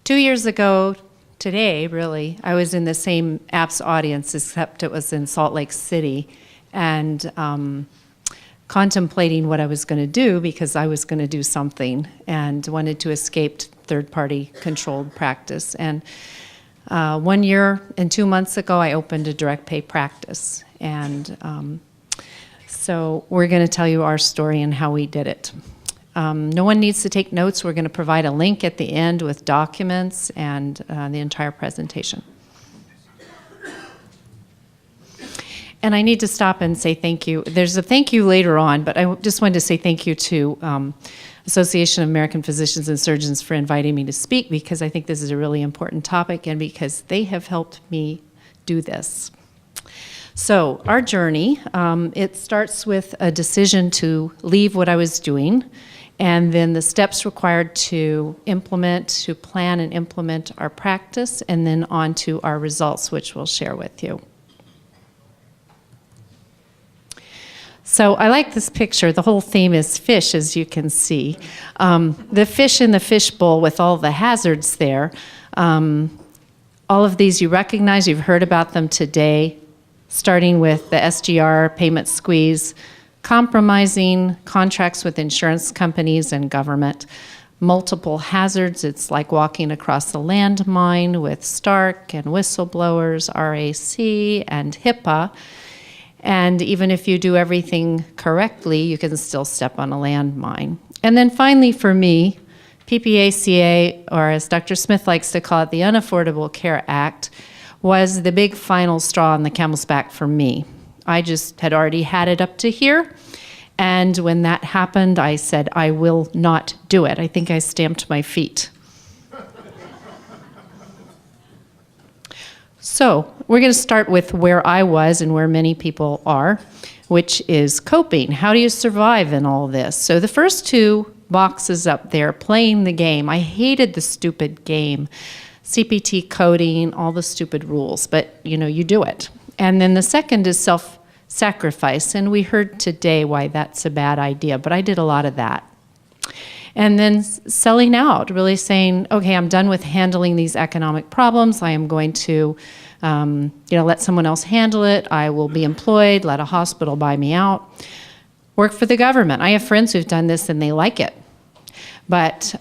2 years ago today, really, I was in the same APS audience, except it was in Salt Lake City, and contemplating what I was going to do because I was going to do something and wanted to escape third-party controlled practice. And 1 year and 2 months ago, I opened a direct pay practice. And so we're going to tell you our story and how we did it. No one needs to take notes. We're going to provide a link at the end with documents and the entire presentation. And I need to stop and say thank you. There's a thank you later on, but I just wanted to say thank you to Association of American Physicians and Surgeons for inviting me to speak, because I think this is a really important topic and because they have helped me do this. So our journey, it starts with a decision to leave what I was doing, and then the steps required to plan and implement our practice, and then on to our results, which we'll share with you. So I like this picture. The whole theme is fish, as you can see. The fish in the fishbowl with all the hazards there. All of these you recognize, you've heard about them today, starting with the SGR payment squeeze, compromising contracts with insurance companies and government, multiple hazards. It's like walking across a landmine with Stark and whistleblowers, RAC, and HIPAA. And even if you do everything correctly, you can still step on a landmine. And then finally for me, PPACA, or as Dr. Smith likes to call it, the Unaffordable Care Act, was the big final straw on the camel's back for me. I just had already had it up to here. And when that happened, I said, I will not do it. I think I stamped my feet. So we're going to start with where I was and where many people are, which is coping. How do you survive in all this? So the first two boxes up there, playing the game. I hated the stupid game, CPT coding, all the stupid rules, but you do it. And then the second is self-sacrifice, and we heard today why that's a bad idea, but I did a lot of that. And then selling out, really saying, okay, I'm done with handling these economic problems. I am going to let someone else handle it. I will be employed, let a hospital buy me out. Work for the government. I have friends who've done this and they like it. But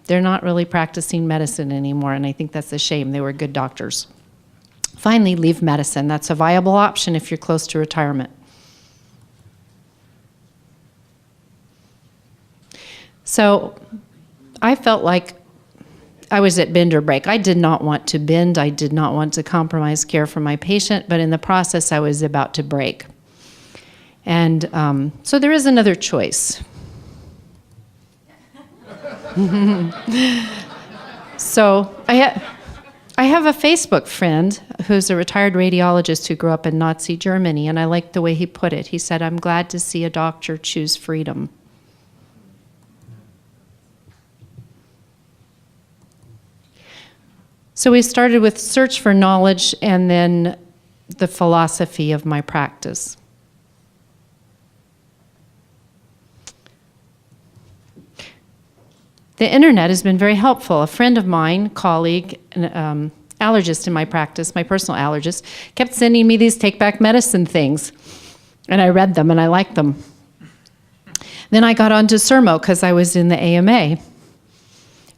they're not really practicing medicine anymore, and I think that's a shame. They were good doctors. Finally, leave medicine. That's a viable option if you're close to retirement. So I felt like I was at bend or break. I did not want to bend. I did not want to compromise care for my patient, but in the process, I was about to break. And so there is another choice. So I have a Facebook friend who's a retired radiologist who grew up in Nazi Germany, and I liked the way he put it. He said, I'm glad to see a doctor choose freedom. So we started with search for knowledge and then the philosophy of my practice. The internet has been very helpful. A friend of mine, colleague, an allergist in my practice, my personal allergist, kept sending me these take-back medicine things. And I read them and I liked them. Then I got onto Sermo because I was in the AMA.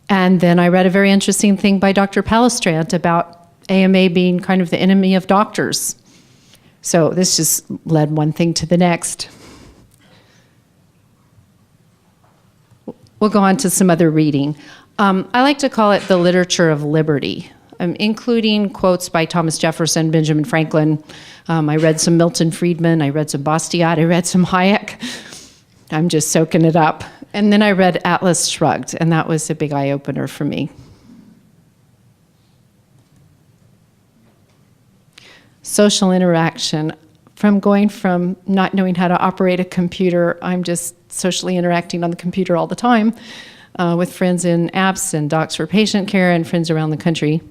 And then I read a very interesting thing by Dr. Palestrant about AMA being kind of the enemy of doctors. So this just led one thing to the next. We'll go on to some other reading. I like to call it the literature of liberty, including quotes by Thomas Jefferson, Benjamin Franklin. I read some Milton Friedman. I read some Bastiat. I read some Hayek. I'm just soaking it up. And then I read Atlas Shrugged, and that was a big eye-opener for me. Social interaction. Going from not knowing how to operate a computer, I'm just socially interacting on the computer all the time with friends in apps and docs for patient care and friends around the country.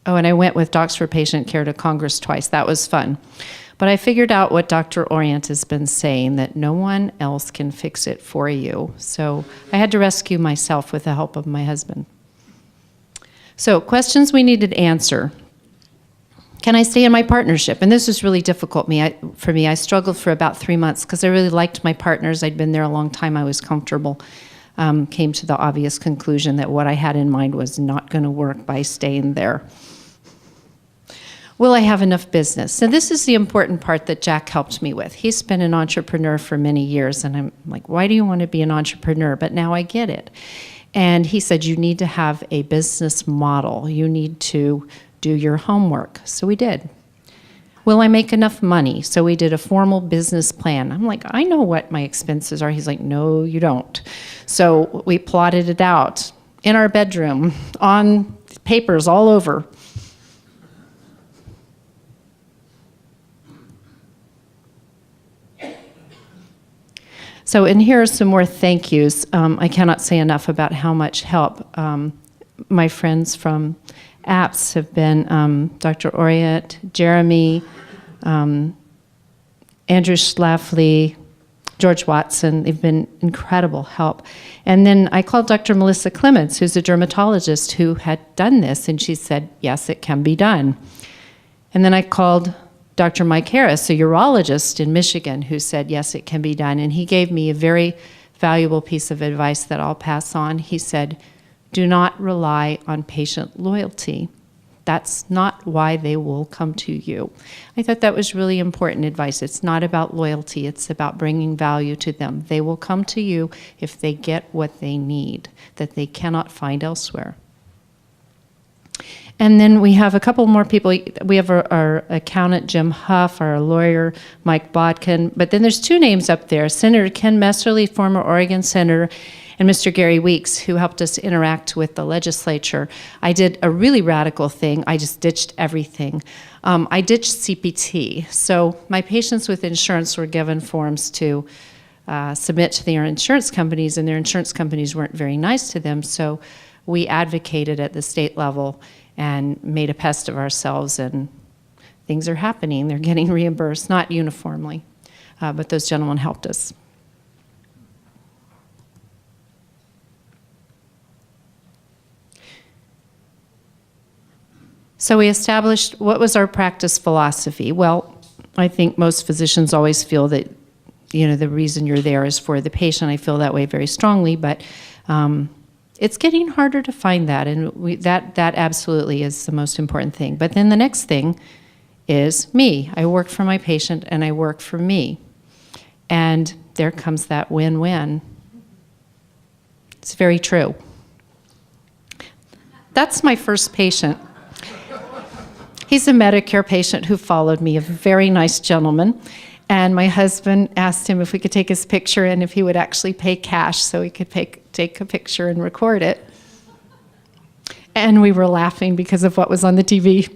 Oh, and I went with Docs for Patient Care to Congress twice. That was fun. But I figured out what Dr. Orient has been saying, that no one else can fix it for you. So I had to rescue myself with the help of my husband. So questions we needed to answer. Can I stay in my partnership? And this was really difficult for me. I struggled for about 3 months because I really liked my partners. I'd been there a long time. I was comfortable. Came to the obvious conclusion that what I had in mind was not going to work by staying there. Will I have enough business? So this is the important part that Jack helped me with. He's been an entrepreneur for many years, and I'm like, why do you want to be an entrepreneur? But now I get it. And he said, you need to have a business model. You need to do your homework. So we did. Will I make enough money? So we did a formal business plan. I'm like, I know what my expenses are. He's like, no, you don't. So we plotted it out in our bedroom, on papers all over. So, and here are some more thank yous. I cannot say enough about how much help my friends from apps have been. Dr. Orient, Jeremy, Andrew Schlafly, George Watson. They've been incredible help. And then I called Dr. Melissa Clements, who's a dermatologist who had done this, and she said, yes, it can be done. And then I called Dr. Mike Harris, a urologist in Michigan, who said, yes, it can be done. And he gave me a very valuable piece of advice that I'll pass on. He said, do not rely on patient loyalty. That's not why they will come to you. I thought that was really important advice. It's not about loyalty. It's about bringing value to them. They will come to you if they get what they need, that they cannot find elsewhere. And then we have a couple more people. We have our accountant, Jim Huff, our lawyer, Mike Bodkin. But then there's two names up there, Senator Ken Messerly, former Oregon Senator, and Mr. Gary Weeks, who helped us interact with the legislature. I did a really radical thing. I just ditched everything. I ditched CPT. So my patients with insurance were given forms to submit to their insurance companies, and their insurance companies weren't very nice to them. So we advocated at the state level and made a pest of ourselves, and things are happening. They're getting reimbursed, not uniformly, but those gentlemen helped us. So we established what was our practice philosophy. Well, I think most physicians always feel that, you know, the reason you're there is for the patient. I feel that way very strongly, but it's getting harder to find that, and that absolutely is the most important thing. But then the next thing is me. I work for my patient, and I work for me. And there comes that win-win. It's very true. That's my first patient. He's a Medicare patient who followed me, a very nice gentleman. And my husband asked him if we could take his picture and if he would actually pay cash so he could take a picture and record it. And we were laughing because of what was on the TV.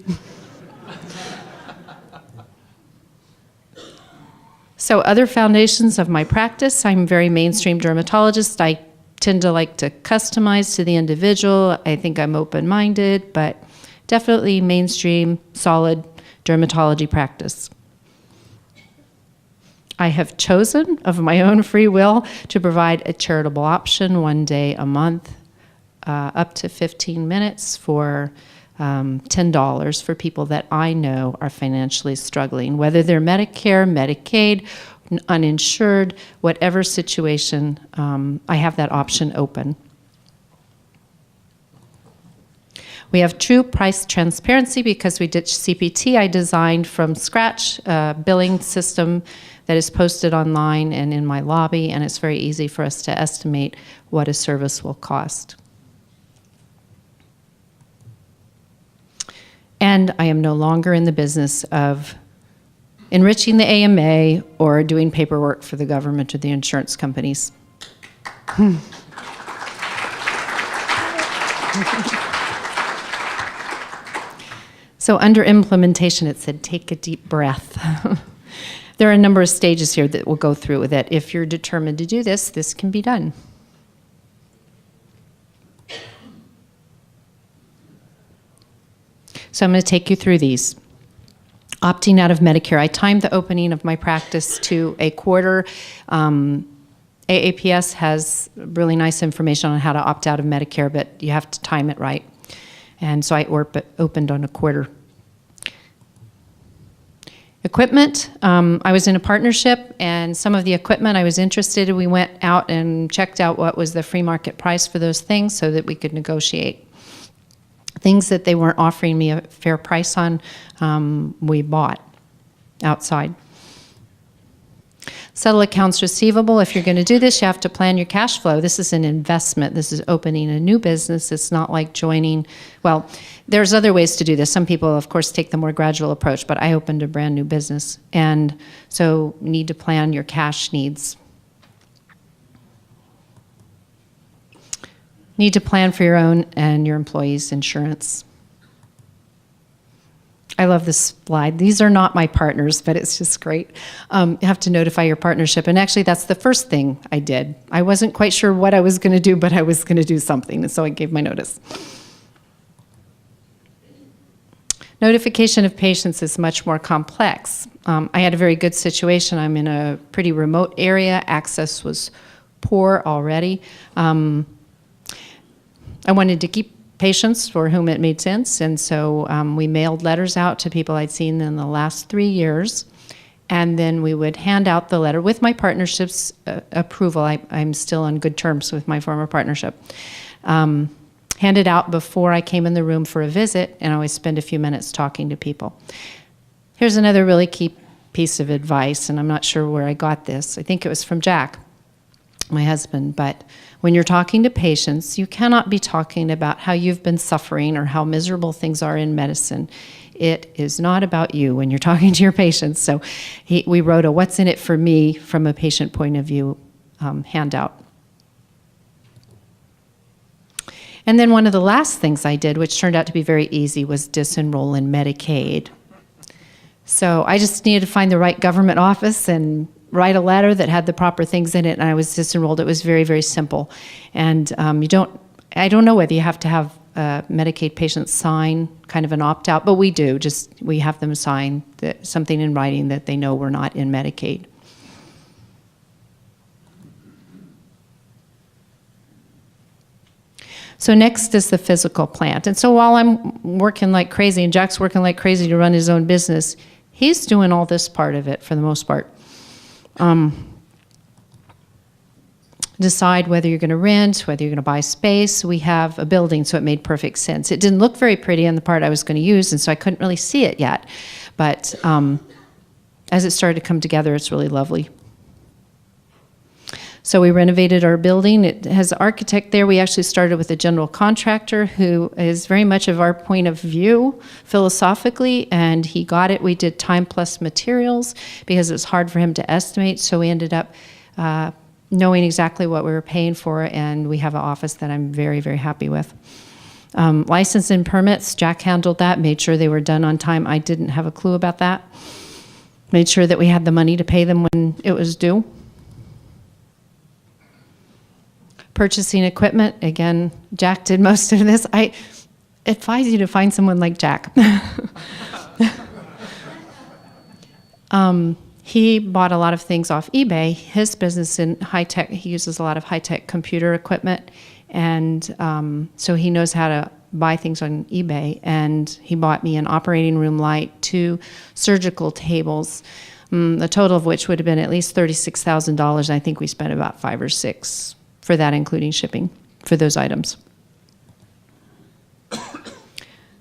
So other foundations of my practice, I'm a very mainstream dermatologist. I tend to like to customize to the individual. I think I'm open-minded, but definitely mainstream, solid dermatology practice. I have chosen, of my own free will, to provide a charitable option 1 day a month, up to 15 minutes for $10 for people that I know are financially struggling, whether they're Medicare, Medicaid, uninsured, whatever situation, I have that option open. We have true price transparency because we ditched CPT. I designed from scratch a billing system that is posted online and in my lobby, and it's very easy for us to estimate what a service will cost. And I am no longer in the business of enriching the AMA or doing paperwork for the government or the insurance companies. So under implementation, it said, take a deep breath. There are a number of stages here that we'll go through with it. If you're determined to do this, this can be done. So I'm going to take you through these. Opting out of Medicare. I timed the opening of my practice to a quarter. AAPS has really nice information on how to opt out of Medicare, but you have to time it right. And so I opened on a quarter. Equipment, I was in a partnership, and some of the equipment I was interested in, we went out and checked out what was the free market price for those things so that we could negotiate. Things that they weren't offering me a fair price on, we bought outside. Settle accounts receivable. If you're going to do this, you have to plan your cash flow. This is an investment. This is opening a new business. It's not like joining. Well, there's other ways to do this. Some people, of course, take the more gradual approach, but I opened a brand new business. And so you need to plan your cash needs. Need to plan for your own and your employees' insurance. I love this slide. These are not my partners, but it's just great. You have to notify your partnership. And actually, that's the first thing I did. I wasn't quite sure what I was going to do, but I was going to do something, and so I gave my notice. Notification of patients is much more complex. I had a very good situation. I'm in a pretty remote area. Access was poor already. I wanted to keep patients for whom it made sense, and so we mailed letters out to people I'd seen in the last 3 years, and then we would hand out the letter with my partnership's approval. I'm still on good terms with my former partnership. Hand it out before I came in the room for a visit, and I always spend a few minutes talking to people. Here's another really key piece of advice, and I'm not sure where I got this. I think it was from Jack, my husband, but when you're talking to patients, you cannot be talking about how you've been suffering or how miserable things are in medicine. It is not about you when you're talking to your patients. So we wrote a "What's in it for me" from a patient point of view handout. And then one of the last things I did, which turned out to be very easy, was disenroll in Medicaid. So I just needed to find the right government office and write a letter that had the proper things in it, and I was disenrolled. It was very, very simple. And I don't know whether you have to have Medicaid patients sign kind of an opt-out, but we do. We have them sign something in writing that they know we're not in Medicaid. So next is the physical plant. And so while I'm working like crazy and Jack's working like crazy to run his own business, he's doing all this part of it for the most part. Decide whether you're going to rent, whether you're going to buy space. We have a building, so it made perfect sense. It didn't look very pretty on the part I was going to use, and so I couldn't really see it yet. But as it started to come together, it's really lovely. So we renovated our building. It has an architect there. We actually started with a general contractor who is very much of our point of view philosophically, and he got it. We did time plus materials because it's hard for him to estimate, so we ended up knowing exactly what we were paying for, and we have an office that I'm very, very happy with. License and permits, Jack handled that, made sure they were done on time. I didn't have a clue about that. Made sure that we had the money to pay them when it was due. Purchasing equipment, again, Jack did most of this. I advise you to find someone like Jack. He bought a lot of things off eBay. His business in high-tech, he uses a lot of high-tech computer equipment, and so he knows how to buy things on eBay, and he bought me an operating room light, 2 surgical tables, the total of which would have been at least $36,000, and I think we spent about $5 or $6 for that, including shipping for those items.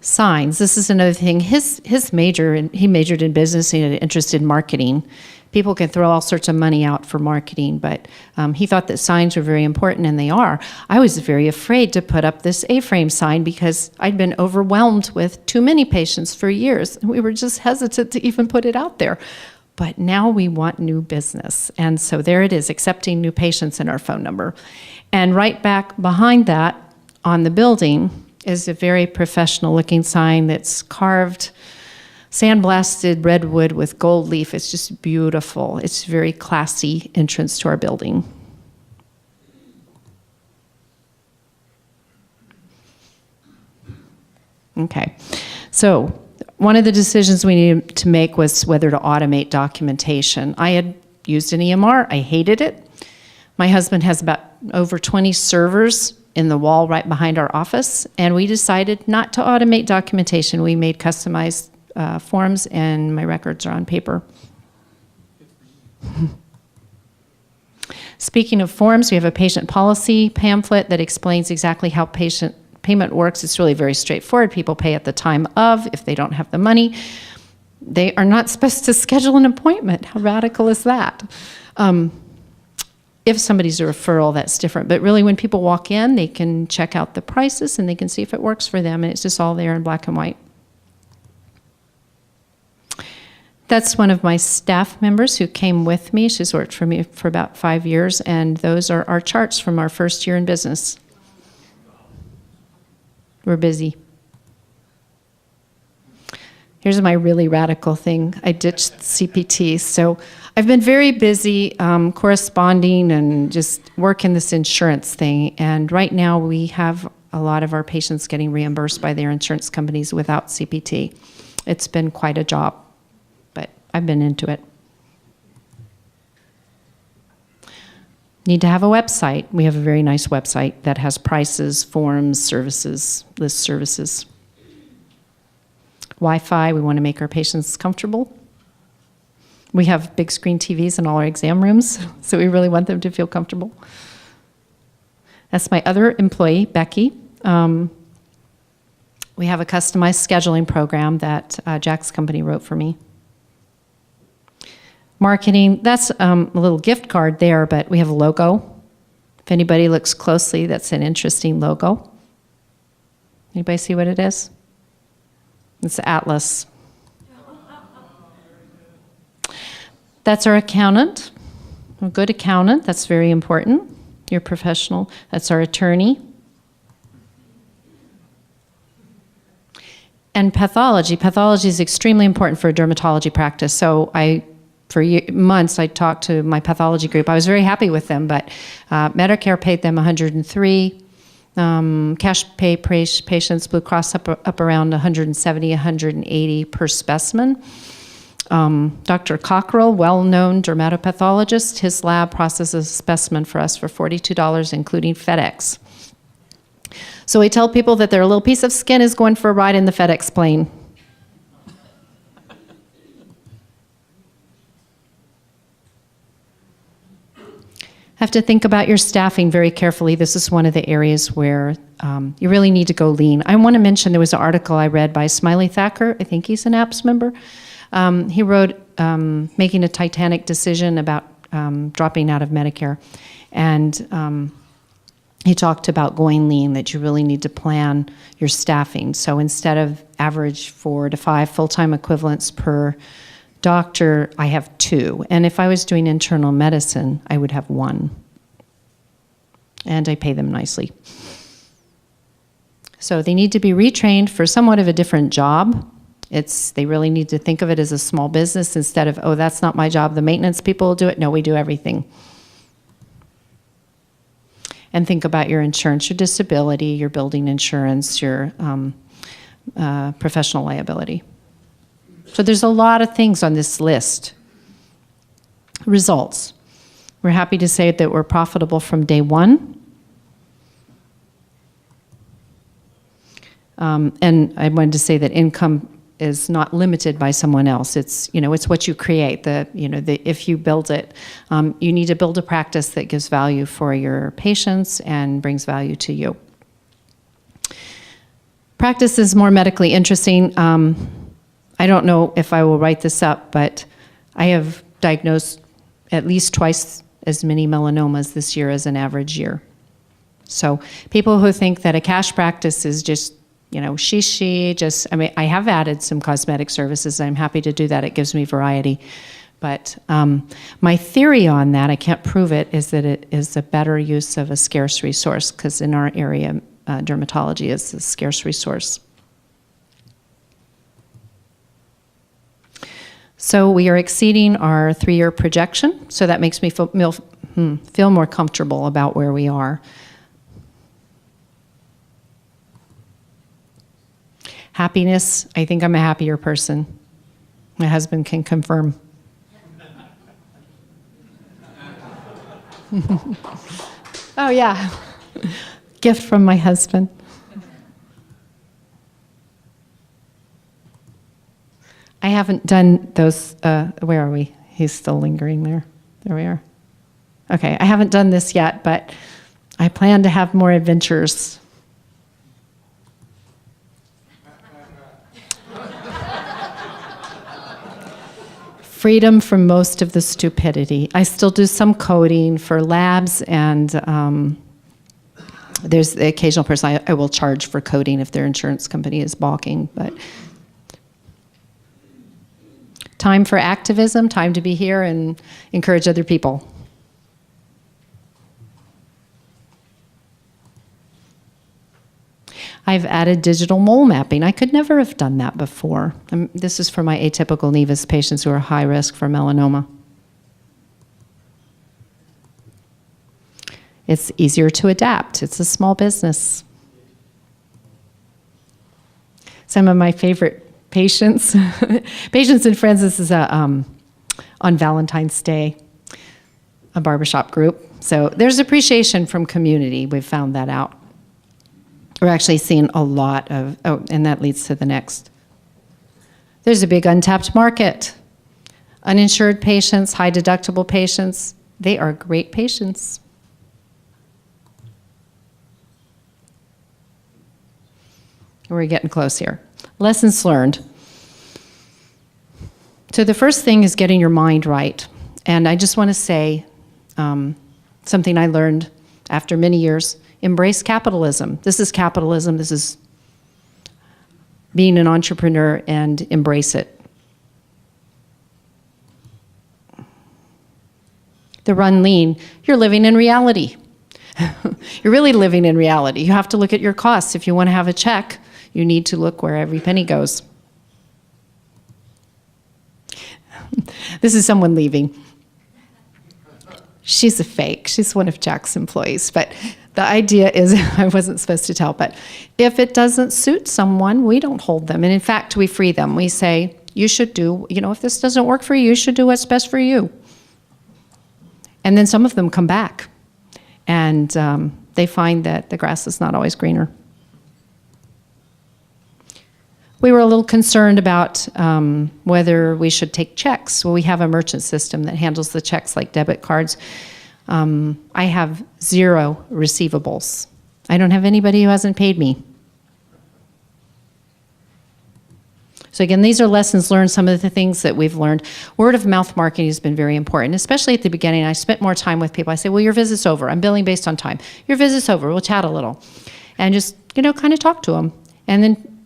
Signs. This is another thing. His major, and he majored in business. He had an interest in marketing. People can throw all sorts of money out for marketing, but he thought that signs were very important, and they are. I was very afraid to put up this A-frame sign because I'd been overwhelmed with too many patients for years. We were just hesitant to even put it out there. But now we want new business. And so there it is, accepting new patients and our phone number. And right back behind that on the building is a very professional looking sign that's carved, sandblasted redwood with gold leaf. It's just beautiful. It's a very classy entrance to our building. Okay, so one of the decisions we needed to make was whether to automate documentation. I had used an EMR. I hated it. My husband has about over 20 servers in the wall right behind our office, and we decided not to automate documentation. We made customized forms, and my records are on paper. Speaking of forms, we have a patient policy pamphlet that explains exactly how patient payment works. It's really very straightforward. People pay at the time of. If they don't have the money, they are not supposed to schedule an appointment. How radical is that? If somebody's a referral, that's different. But really, when people walk in, they can check out the prices and they can see if it works for them, and it's just all there in black and white. That's one of my staff members who came with me. She's worked for me for about 5 years, and those are our charts from our first year in business. We're busy. Here's my really radical thing. I ditched CPT. So I've been very busy corresponding and just working this insurance thing. And right now we have a lot of our patients getting reimbursed by their insurance companies without CPT. It's been quite a job, but I've been into it. Need to have a website. We have a very nice website that has prices, forms, services, list services. Wi-Fi, we want to make our patients comfortable. We have big screen TVs in all our exam rooms, so we really want them to feel comfortable. That's my other employee, Becky. We have a customized scheduling program that Jack's company wrote for me. Marketing, that's a little gift card there, but we have a logo. If anybody looks closely, that's an interesting logo. Anybody see what it is? It's Atlas. That's our accountant, a good accountant. That's very important. You're professional. That's our attorney. And pathology. Pathology is extremely important for a dermatology practice. So for months, I talked to my pathology group. I was very happy with them, but Medicare paid them $103. Cash pay patients, Blue Cross up around $170, $180 per specimen. Dr. Cockrell, well-known dermatopathologist, his lab processes a specimen for us for $42, including FedEx. So we tell people that their little piece of skin is going for a ride in the FedEx plane. Have to think about your staffing very carefully. This is one of the areas where you really need to go lean. I want to mention there was an article I read by Smiley Thacker. I think he's an APS member. He wrote making a titanic decision about dropping out of Medicare. And he talked about going lean, that you really need to plan your staffing. So instead of average 4 to 5 full-time equivalents per doctor, I have 2. And if I was doing internal medicine, I would have 1. And I pay them nicely. So they need to be retrained for somewhat of a different job. They really need to think of it as a small business instead of, oh, that's not my job, the maintenance people will do it. No, we do everything. And think about your insurance, your disability, your building insurance, your professional liability. So there's a lot of things on this list. Results. We're happy to say that we're profitable from day one. And I wanted to say that income is not limited by someone else. It's what you create. If you build it, you need to build a practice that gives value for your patients and brings value to you. Practice is more medically interesting. I don't know if I will write this up, but I have diagnosed at least twice as many melanomas this year as an average year. So people who think that a cash practice is just, I have added some cosmetic services. I'm happy to do that. It gives me variety. But my theory on that, I can't prove it, is that it is a better use of a scarce resource, because in our area, dermatology is a scarce resource. So we are exceeding our 3-year projection, so that makes me feel more comfortable about where we are. Happiness, I think I'm a happier person. My husband can confirm. Oh, yeah. Gift from my husband. I haven't done those, where are we? He's still lingering there. There we are. Okay, I haven't done this yet, but I plan to have more adventures. Freedom from most of the stupidity. I still do some coding for labs, and there's the occasional person I will charge for coding if their insurance company is balking, but time for activism, time to be here and encourage other people. I've added digital mole mapping. I could never have done that before. This is for my atypical nevus patients who are high risk for melanoma. It's easier to adapt. It's a small business. Some of my favorite patients, patients and friends, this is on Valentine's Day, a barbershop group. So there's appreciation from community. We've found that out. We're actually seeing a lot of, and that leads to the next. There's a big untapped market. Uninsured patients, high deductible patients, they are great patients. We're getting close here. Lessons learned. So the first thing is getting your mind right. And I just want to say something I learned after many years. Embrace capitalism. This is capitalism. This is being an entrepreneur, and embrace it. The run lean, you're living in reality. You're really living in reality. You have to look at your costs. If you want to have a check, you need to look where every penny goes. This is someone leaving. She's a fake. She's one of Jack's employees. But the idea is, I wasn't supposed to tell, but if it doesn't suit someone, we don't hold them. And in fact, we free them. We say, you should do, if this doesn't work for you, you should do what's best for you. And then some of them come back. And they find that the grass is not always greener. We were a little concerned about whether we should take checks. Well, we have a merchant system that handles the checks like debit cards. I have 0 receivables. I don't have anybody who hasn't paid me. So again, these are lessons learned, some of the things that we've learned. Word of mouth marketing has been very important, especially at the beginning. I spent more time with people. I say, well, your visit's over. I'm billing based on time. Your visit's over. We'll chat a little. And just, kind of talk to them. And then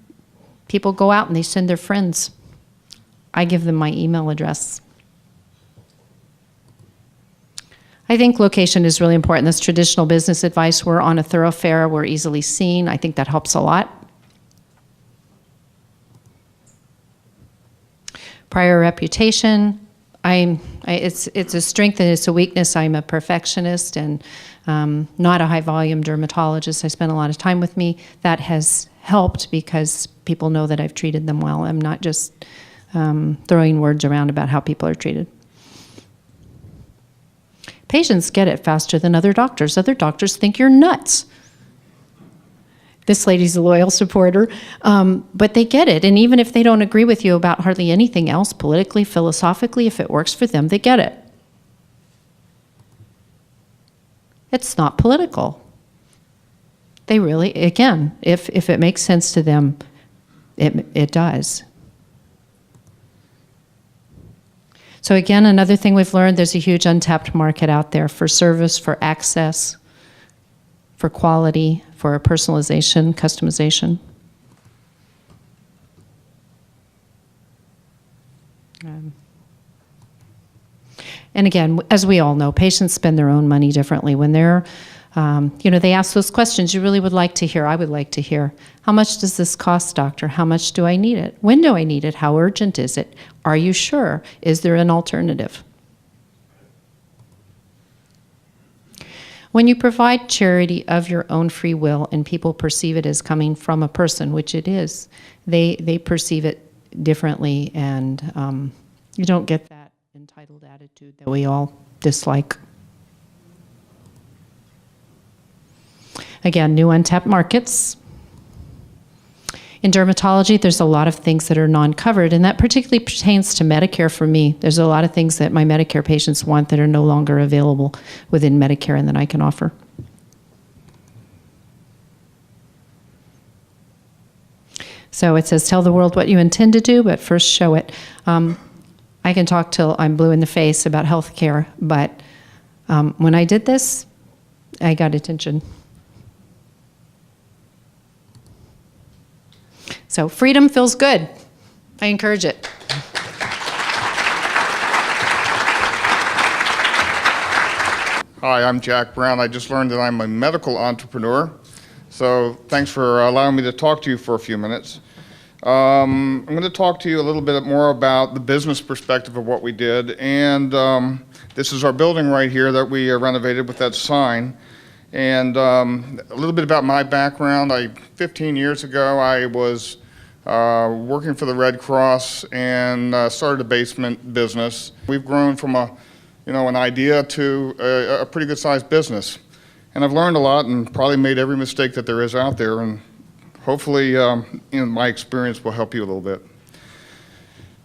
people go out and they send their friends. I give them my email address. I think location is really important. That's traditional business advice. We're on a thoroughfare. We're easily seen. I think that helps a lot. Prior reputation. It's a strength and it's a weakness. I'm a perfectionist and not a high-volume dermatologist. I spend a lot of time with me. That has helped because people know that I've treated them well. I'm not just throwing words around about how people are treated. Patients get it faster than other doctors. Other doctors think you're nuts. This lady's a loyal supporter, but they get it. And even if they don't agree with you about hardly anything else, politically, philosophically, if it works for them, they get it. It's not political. They really, again, if it makes sense to them, it does. So again, another thing we've learned, there's a huge untapped market out there for service, for access, for quality, for personalization, customization. And again, as we all know, patients spend their own money differently. When they're, they ask those questions you really would like to hear, I would like to hear. How much does this cost, doctor? How much do I need it? When do I need it? How urgent is it? Are you sure? Is there an alternative? When you provide charity of your own free will and people perceive it as coming from a person, which it is, they perceive it differently, and you don't get that entitled attitude that we all dislike. Again, new untapped markets. In dermatology, there's a lot of things that are non-covered, and that particularly pertains to Medicare for me. There's a lot of things that my Medicare patients want that are no longer available within Medicare and that I can offer. So it says, tell the world what you intend to do, but first show it. I can talk till I'm blue in the face about healthcare, but when I did this, I got attention. So freedom feels good. I encourage it. Hi, I'm Jack Brown. I just learned that I'm a medical entrepreneur. So thanks for allowing me to talk to you for a few minutes. I'm going to talk to you a little bit more about the business perspective of what we did. And this is our building right here that we renovated with that sign. And a little bit about my background. 15 years ago, I was working for the Red Cross and started a basement business. We've grown from an idea to a pretty good sized business. And I've learned a lot and probably made every mistake that there is out there. And hopefully, my experience will help you a little bit.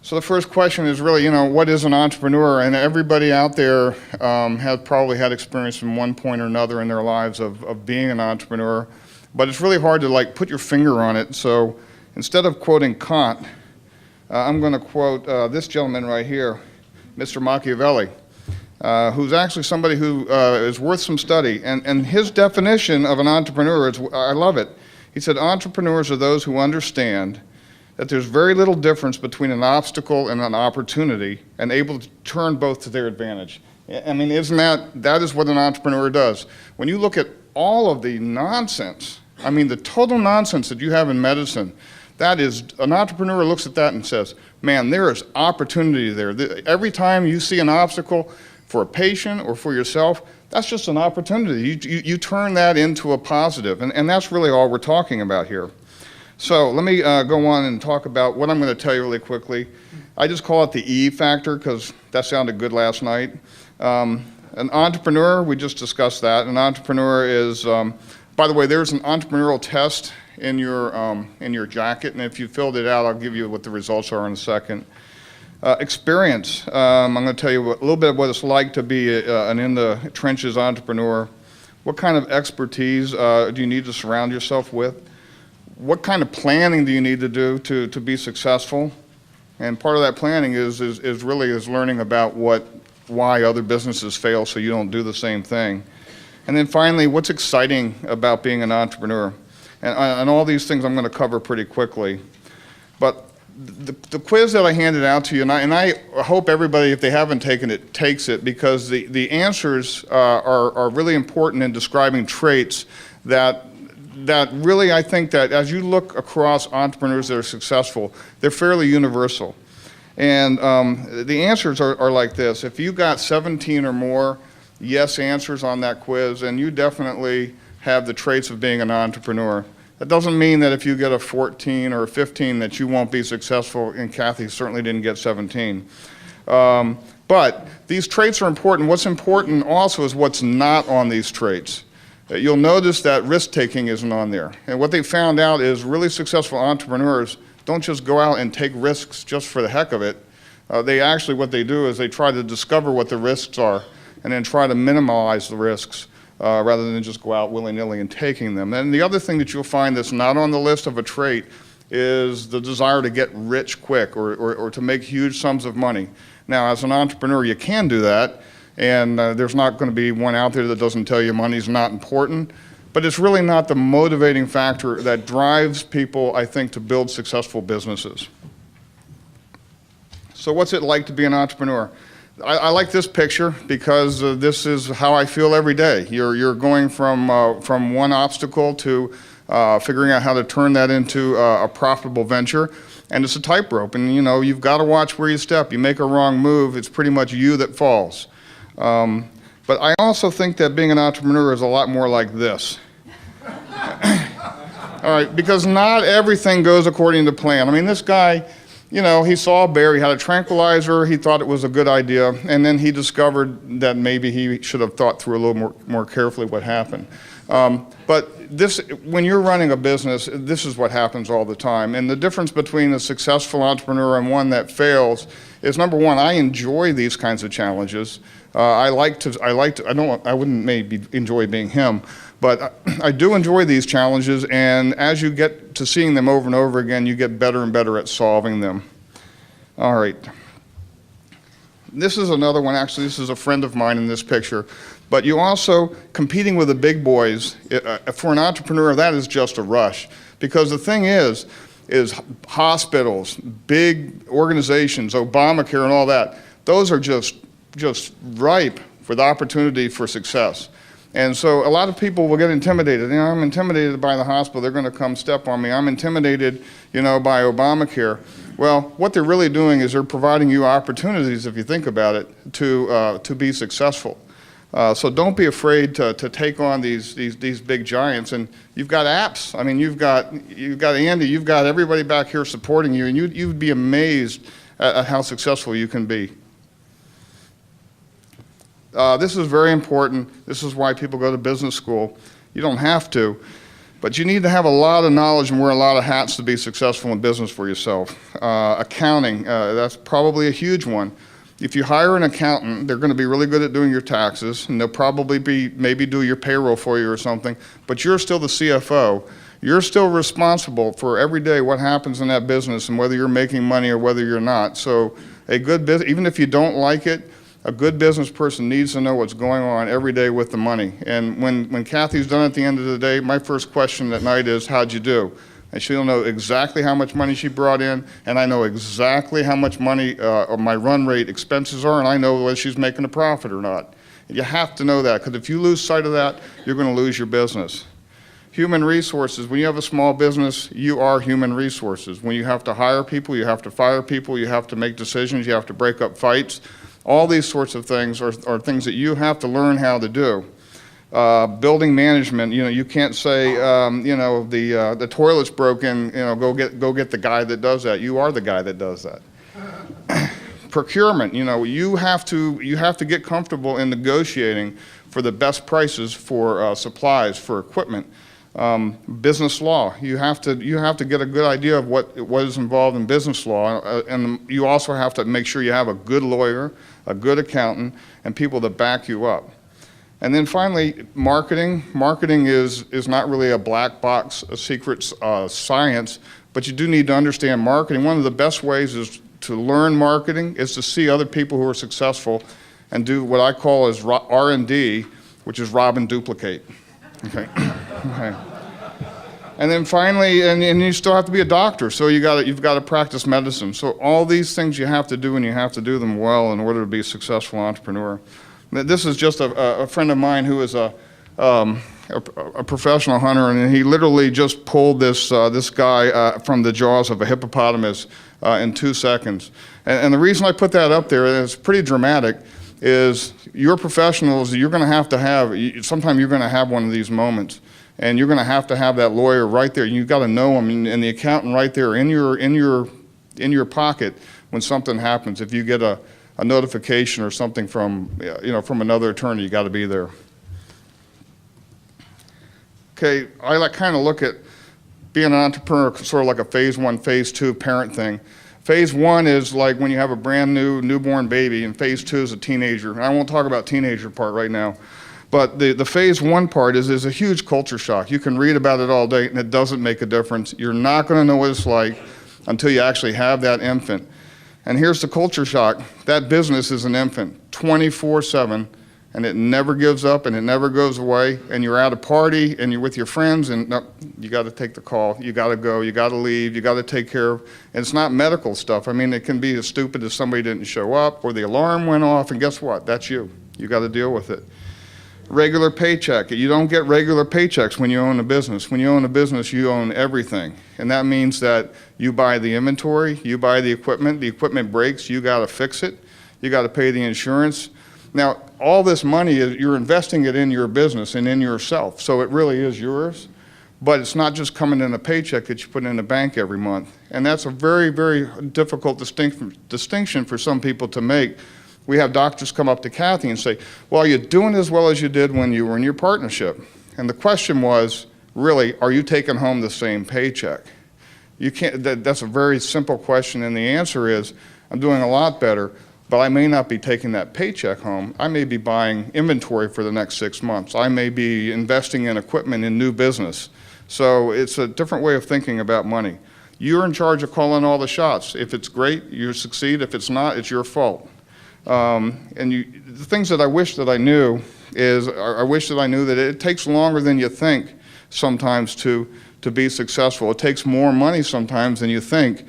So the first question is really, what is an entrepreneur? And everybody out there has probably had experience in one point or another in their lives of being an entrepreneur. But it's really hard to put your finger on it. So instead of quoting Kant, I'm going to quote this gentleman right here, Mr. Machiavelli, who's actually somebody who is worth some study. And his definition of an entrepreneur is, I love it. He said, entrepreneurs are those who understand that there's very little difference between an obstacle and an opportunity and able to turn both to their advantage. I mean, that is what an entrepreneur does. When you look at all of the nonsense, the total nonsense that you have in medicine, that is, an entrepreneur looks at that and says, man, there is opportunity there. Every time you see an obstacle for a patient or for yourself, that's just an opportunity. You turn that into a positive, and that's really all we're talking about here. So let me go on and talk about what I'm going to tell you really quickly. I just call it the E factor because that sounded good last night. An entrepreneur, we just discussed that. An entrepreneur is, by the way, there's an entrepreneurial test in your jacket, and if you filled it out, I'll give you what the results are in a second. Experience. I'm going to tell you a little bit of what it's like to be an in-the-trenches entrepreneur. What kind of expertise do you need to surround yourself with? What kind of planning do you need to do to be successful? And part of that planning is learning about why other businesses fail so you don't do the same thing. And then finally, what's exciting about being an entrepreneur? And all these things I'm going to cover pretty quickly. But the quiz that I handed out to you, and I hope everybody, if they haven't taken it, takes it, because the answers are really important in describing traits that really, I think that as you look across entrepreneurs that are successful, they're fairly universal. And the answers are like this. If you got 17 or more yes answers on that quiz, then you definitely have the traits of being an entrepreneur. That doesn't mean that if you get a 14 or a 15 that you won't be successful, and Kathy certainly didn't get 17. But these traits are important. What's important also is what's not on these traits. You'll notice that risk-taking isn't on there. And what they found out is really successful entrepreneurs don't just go out and take risks just for the heck of it. What they do is they try to discover what the risks are and then try to minimize the risks rather than just go out willy-nilly and taking them. And the other thing that you'll find that's not on the list of a trait is the desire to get rich quick or to make huge sums of money. Now, as an entrepreneur, you can do that, and there's not going to be one out there that doesn't tell you money's not important, but it's really not the motivating factor that drives people, I think, to build successful businesses. So what's it like to be an entrepreneur? I like this picture because this is how I feel every day. You're going from one obstacle to figuring out how to turn that into a profitable venture, and it's a tightrope. And you've got to watch where you step. You make a wrong move, it's pretty much you that falls. But But I also think that being an entrepreneur is a lot more like this. All right, because not everything goes according to plan. I mean, this guy, you know, he saw a bear, he had a tranquilizer, he thought it was a good idea, and then he discovered that maybe he should have thought through a little more carefully what happened. But this, when you're running a business, this is what happens all the time. And the difference between a successful entrepreneur and one that fails is, number one, I enjoy these kinds of challenges. I wouldn't maybe enjoy being him, but I do enjoy these challenges, and as you get to seeing them over and over again, you get better and better at solving them. All right. This is another one, actually, this is a friend of mine in this picture. But you also, competing with the big boys, for an entrepreneur, that is just a rush. Because the thing is hospitals, big organizations, Obamacare and all that, those are just ripe for the opportunity for success. And so a lot of people will get intimidated. You know, I'm intimidated by the hospital, they're going to come step on me. I'm intimidated, you know, by Obamacare. Well, what they're really doing is they're providing you opportunities, if you think about it, to be successful. So don't be afraid to take on these big giants. And you've got apps. I mean, you've got Andy, you've got everybody back here supporting you, and you'd be amazed at how successful you can be. This is very important. This is why people go to business school. You don't have to, but you need to have a lot of knowledge and wear a lot of hats to be successful in business for yourself. Accounting, that's probably a huge one. If you hire an accountant, they're going to be really good at doing your taxes, and they'll probably maybe do your payroll for you or something, but you're still the CFO. You're still responsible for every day what happens in that business and whether you're making money or whether you're not. So a good business, even if you don't like it, a good business person needs to know what's going on every day with the money. And when Kathy's done at the end of the day, my first question at night is, how'd you do? And she'll know exactly how much money she brought in, and I know exactly how much money my run rate expenses are, and I know whether she's making a profit or not. And you have to know that, because if you lose sight of that, you're going to lose your business. Human resources, when you have a small business, you are human resources. When you have to hire people, you have to fire people, you have to make decisions, you have to break up fights. All these sorts of things are things that you have to learn how to do. Building management, you know, you can't say, you know, the toilet's broken, you know, go get the guy that does that. You are the guy that does that. Procurement, you know, you have to get comfortable in negotiating for the best prices for supplies, for equipment. Business law, you have to get a good idea of what is involved in business law, and you also have to make sure you have a good lawyer, a good accountant, and people that back you up. And then finally, marketing. Marketing is not really a black box, a secret science, but you do need to understand marketing. One of the best ways is to learn marketing is to see other people who are successful and do what I call as R&D, which is rob and duplicate. Okay. Okay. And then finally, and you still have to be a doctor, so you've got to practice medicine. So all these things you have to do, and you have to do them well in order to be a successful entrepreneur. This is just a friend of mine who is a professional hunter, and he literally just pulled this guy from the jaws of a hippopotamus in 2 seconds. And the reason I put that up there, and it's pretty dramatic, is you're professionals, you're going to have, sometime you're going to have one of these moments. And you're going to have that lawyer right there. You've got to know him, and the accountant right there in your pocket when something happens. If you get a notification or something from another attorney, you got to be there. Okay, I kind of look at being an entrepreneur sort of like a phase 1, phase 2 parent thing. Phase 1 is like when you have a brand new newborn baby, and phase 2 is a teenager. And I won't talk about teenager part right now. But the phase 1 part is a huge culture shock. You can read about it all day, and it doesn't make a difference. You're not going to know what it's like until you actually have that infant. And here's the culture shock. That business is an infant 24/7, and it never gives up, and it never goes away. And you're at a party, and you're with your friends, and no, you got to take the call. You got to go. You got to leave. You got to take care of. And it's not medical stuff. I mean, it can be as stupid as somebody didn't show up, or the alarm went off, and guess what? That's you. You got to deal with it. Regular paycheck. You don't get regular paychecks when you own a business. When you own a business, you own everything. And that means that you buy the inventory, you buy the equipment breaks, you got to fix it, you got to pay the insurance. Now, all this money, you're investing it in your business and in yourself, so it really is yours. But it's not just coming in a paycheck that you put in the bank every month. And that's a very, very difficult distinction for some people to make. We have doctors come up to Kathy and say, well, are you doing as well as you did when you were in your partnership? And the question was, really, are you taking home the same paycheck? You can't, that's a very simple question, and the answer is, I'm doing a lot better, but I may not be taking that paycheck home. I may be buying inventory for the next 6 months. I may be investing in equipment in new business. So it's a different way of thinking about money. You're in charge of calling all the shots. If it's great, you succeed. If it's not, it's your fault. The things that I wish that I knew is, I wish that I knew that it takes longer than you think sometimes to be successful. It takes more money sometimes than you think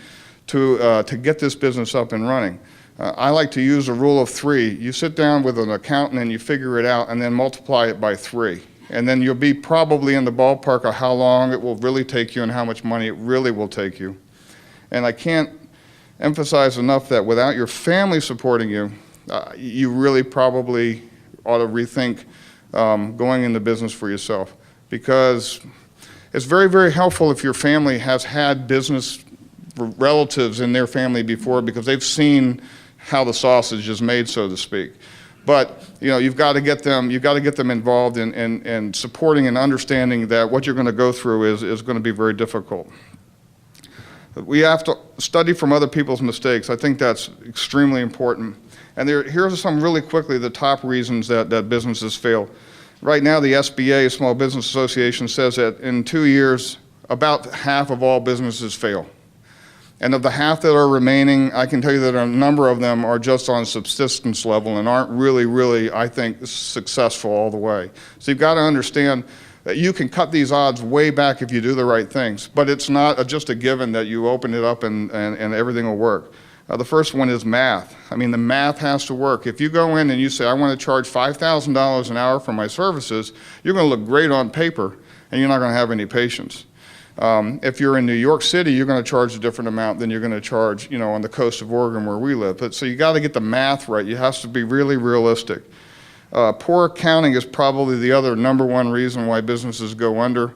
to get this business up and running. I like to use a rule of 3. You sit down with an accountant and you figure it out and then multiply it by 3. And then you'll be probably in the ballpark of how long it will really take you and how much money it really will take you. And I can't emphasize enough that without your family supporting you, you really probably ought to rethink going into business for yourself. Because it's very, very helpful if your family has had business relatives in their family before, because they've seen how the sausage is made, so to speak. But you've got to get them involved in supporting and understanding that what you're going to go through is going to be very difficult. We have to study from other people's mistakes. I think that's extremely important. And here's some really quickly the top reasons that businesses fail. Right now, the SBA, Small Business Association, says that in 2 years, about half of all businesses fail. And of the half that are remaining, I can tell you that a number of them are just on subsistence level and aren't really, I think, successful all the way. So you've got to understand that you can cut these odds way back if you do the right things, but it's not just a given that you open it up and everything will work. The first one is math. I mean, the math has to work. If you go in and you say, I want to charge $5,000 an hour for my services, you're going to look great on paper, and you're not going to have any patients. If you're in New York City, you're going to charge a different amount than you're going to charge, on the coast of Oregon where we live. So you got to get the math right. You have to be really realistic. Poor accounting is probably the other number 1 reason why businesses go under.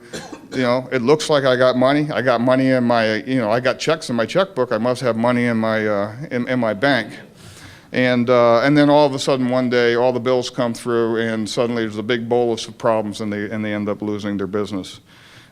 It looks like I got money. I got money in my, I got checks in my checkbook. I must have money in my in my bank. And then all of a sudden one day all the bills come through and suddenly there's a big bolus of problems and they end up losing their business.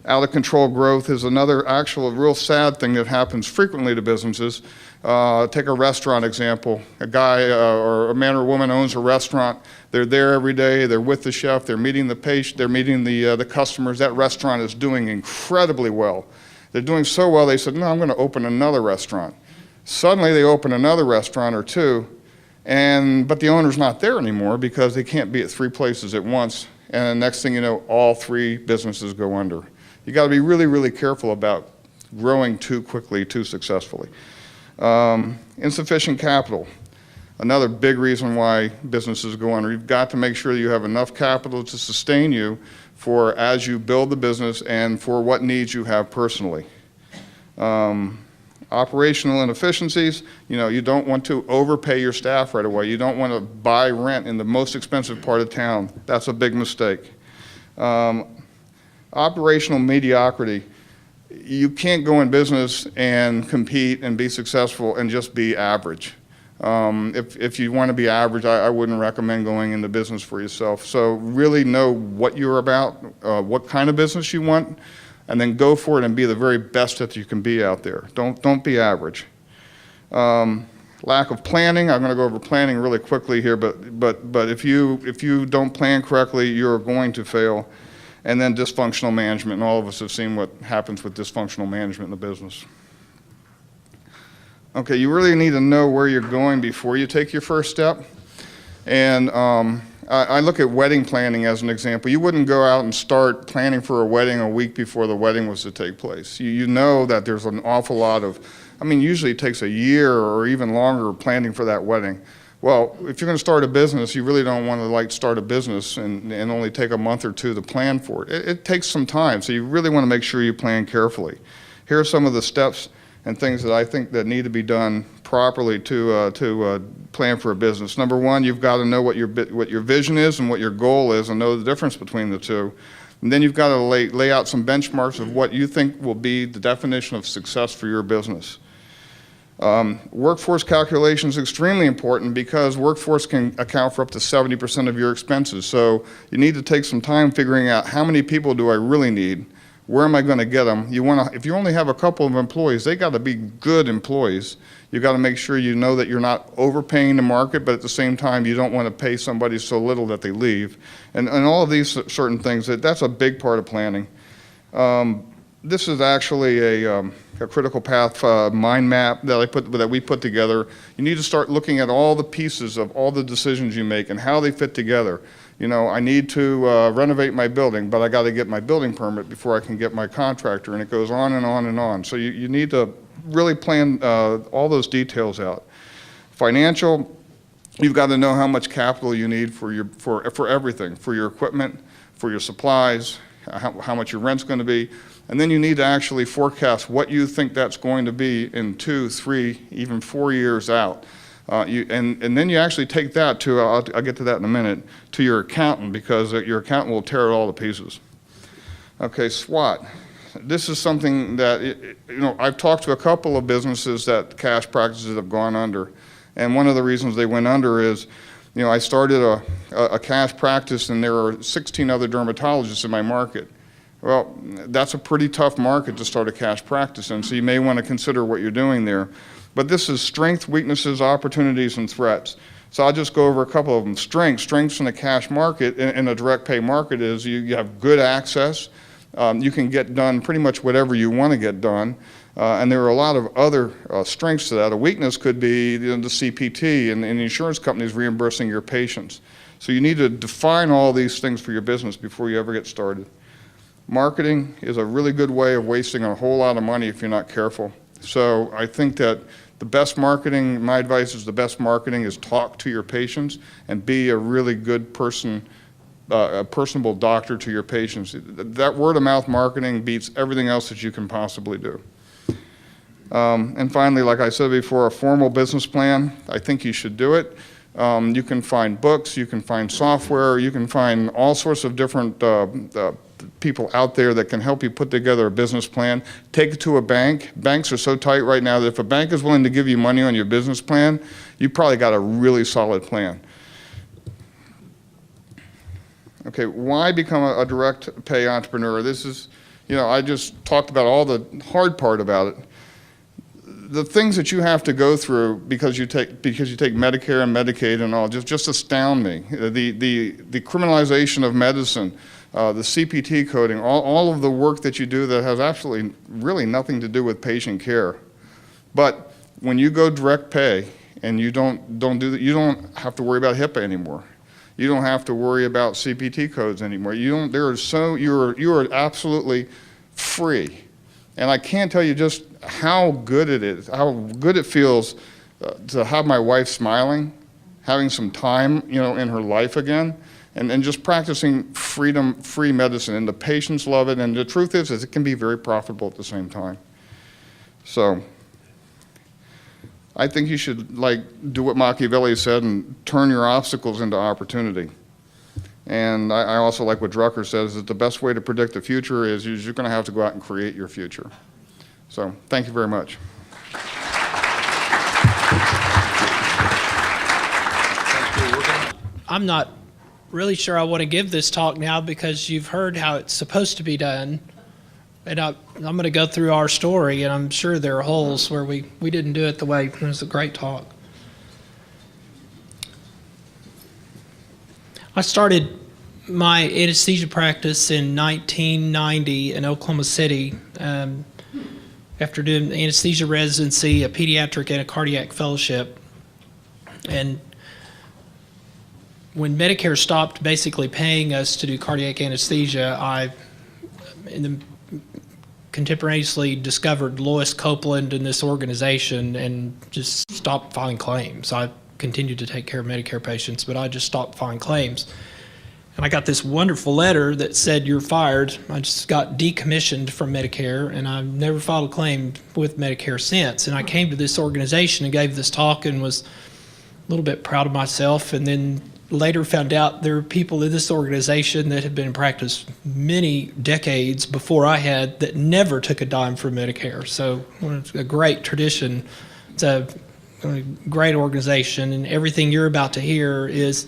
Out of control growth is another real sad thing that happens frequently to businesses. Take a restaurant example. A guy or a man or woman owns a restaurant. They're there every day. They're with the chef. They're meeting the patient. They're meeting the customers. That restaurant is doing incredibly well. They're doing so well, they said, no, I'm going to open another restaurant. Suddenly they open another restaurant or 2, but the owner's not there anymore because they can't be at 3 places at once. And the next thing you know, all 3 businesses go under. You got to be really, really careful about growing too quickly, too successfully. Insufficient capital, another big reason why businesses go under. You've got to make sure you have enough capital to sustain you for as you build the business and for what needs you have personally. Operational inefficiencies, you don't want to overpay your staff right away. You don't want to buy rent in the most expensive part of town. That's a big mistake. Operational mediocrity. You can't go in business and compete and be successful and just be average. If you want to be average, I wouldn't recommend going into business for yourself. So really know what you're about, what kind of business you want, and then go for it and be the very best that you can be out there. Don't be average. Lack of planning. I'm going to go over planning really quickly here, but if you don't plan correctly, you're going to fail. And then dysfunctional management, and all of us have seen what happens with dysfunctional management in the business. Okay, you really need to know where you're going before you take your first step. And I look at wedding planning as an example. You wouldn't go out and start planning for a wedding a week before the wedding was to take place. You know that there's an awful lot of, usually it takes a year or even longer planning for that wedding. Well, if you're going to start a business, you really don't want to start a business and only take a month or 2 to plan for it. It takes some time, so you really want to make sure you plan carefully. Here are some of the steps and things that I think that need to be done properly to plan for a business. Number one, you've got to know what your vision is and what your goal is, and know the difference between the two. And then you've got to lay out some benchmarks of what you think will be the definition of success for your business. Workforce calculation is extremely important because workforce can account for up to 70% of your expenses. So you need to take some time figuring out how many people do I really need. Where am I going to get them? If you only have a couple of employees, they got to be good employees. You got to make sure you know that you're not overpaying the market, but at the same time, you don't want to pay somebody so little that they leave. And all of these certain things, that's a big part of planning. This is actually a critical path mind map that we put together. You need to start looking at all the pieces of all the decisions you make and how they fit together. You know, I need to renovate my building, but I got to get my building permit before I can get my contractor, and it goes on and on and on. So you need to really plan all those details out. Financial, you've got to know how much capital you need for everything, for your equipment, for your supplies, how much your rent's going to be, and then you need to actually forecast what you think that's going to be in 2, 3, even 4 years out. And then you actually take that to, I'll get to that in a minute, to your accountant, because your accountant will tear it all to pieces. Okay, SWOT. This is something that, I've talked to a couple of businesses that cash practices have gone under. And one of the reasons they went under is, I started a cash practice and there are 16 other dermatologists in my market. Well, that's a pretty tough market to start a cash practice in, so you may want to consider what you're doing there. But this is strengths, weaknesses, opportunities, and threats. So I'll just go over a couple of them. Strengths in the cash market, in a direct pay market, is you have good access. You can get done pretty much whatever you want to get done. And there are a lot of other strengths to that. A weakness could be the CPT and the insurance companies reimbursing your patients. So you need to define all these things for your business before you ever get started. Marketing is a really good way of wasting a whole lot of money if you're not careful. So I think that the best marketing, my advice is the best marketing is talk to your patients and be a really good person, a personable doctor to your patients. That word of mouth marketing beats everything else that you can possibly do. And finally, like I said before, a formal business plan. I think you should do it. You can find books, you can find software, you can find all sorts of different people out there that can help you put together a business plan. Take it to a bank. Banks are so tight right now that if a bank is willing to give you money on your business plan, you probably got a really solid plan. Okay, why become a direct pay entrepreneur? This is, I just talked about all the hard part about it. The things that you have to go through because you take Medicare and Medicaid and all just astound me. The criminalization of medicine, the CPT coding, all of the work that you do that has absolutely really nothing to do with patient care. But when you go direct pay and you don't do that, you don't have to worry about HIPAA anymore. You don't have to worry about CPT codes anymore. You are absolutely free. And I can't tell you just how good it is, how good it feels to have my wife smiling, having some time, in her life again, and just practicing free medicine. And the patients love it. And the truth is it can be very profitable at the same time. So I think you should do what Machiavelli said and turn your obstacles into opportunity. And I also like what Drucker says, that the best way to predict the future is you're going to have to go out and create your future. So thank you very much. I'm not really sure I want to give this talk now because you've heard how it's supposed to be done. And I'm going to go through our story, and I'm sure there are holes where we didn't do it the way it was a great talk. I started my anesthesia practice in 1990 in Oklahoma City after doing anesthesia residency, a pediatric and a cardiac fellowship. And when Medicare stopped basically paying us to do cardiac anesthesia, I contemporaneously discovered Lois Copeland and this organization and just stopped filing claims. I continued to take care of Medicare patients, but I just stopped filing claims. And I got this wonderful letter that said, "You're fired." I just got decommissioned from Medicare, and I've never filed a claim with Medicare since. And I came to this organization and gave this talk and was a little bit proud of myself, and then later found out there were people in this organization that had been in practice many decades before I had that never took a dime from Medicare. So it's a great tradition. It's a great organization, and everything you're about to hear is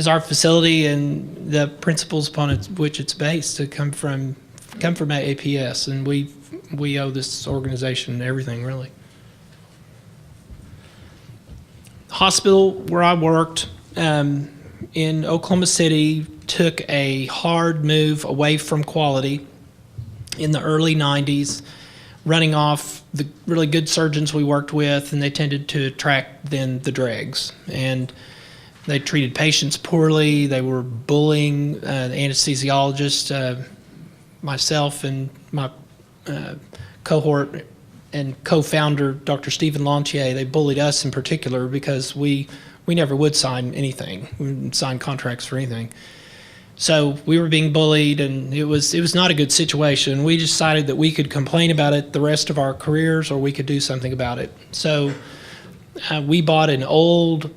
our facility and the principles upon which it's based to come from APS, and we owe this organization everything, really. Hospital where I worked in Oklahoma City took a hard move away from quality in the early 90s, running off the really good surgeons we worked with, and they tended to attract then the dregs. And they treated patients poorly. They were bullying the anesthesiologist, myself and my cohort and co-founder, Dr. Stephen Lantier. They bullied us in particular because we never would sign anything. We wouldn't sign contracts for anything. So we were being bullied, and it was not a good situation. We decided that we could complain about it the rest of our careers, or we could do something about it. So we bought an old,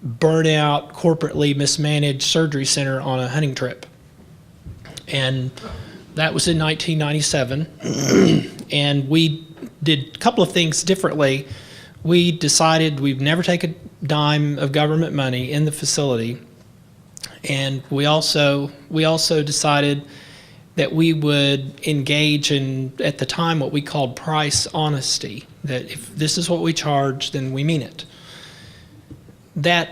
burnout, corporately mismanaged surgery center on a hunting trip. And that was in 1997. And we did a couple of things differently. We decided we'd never take a dime of government money in the facility. And we also decided that we would engage in, at the time, what we called price honesty, that if this is what we charge, then we mean it. We've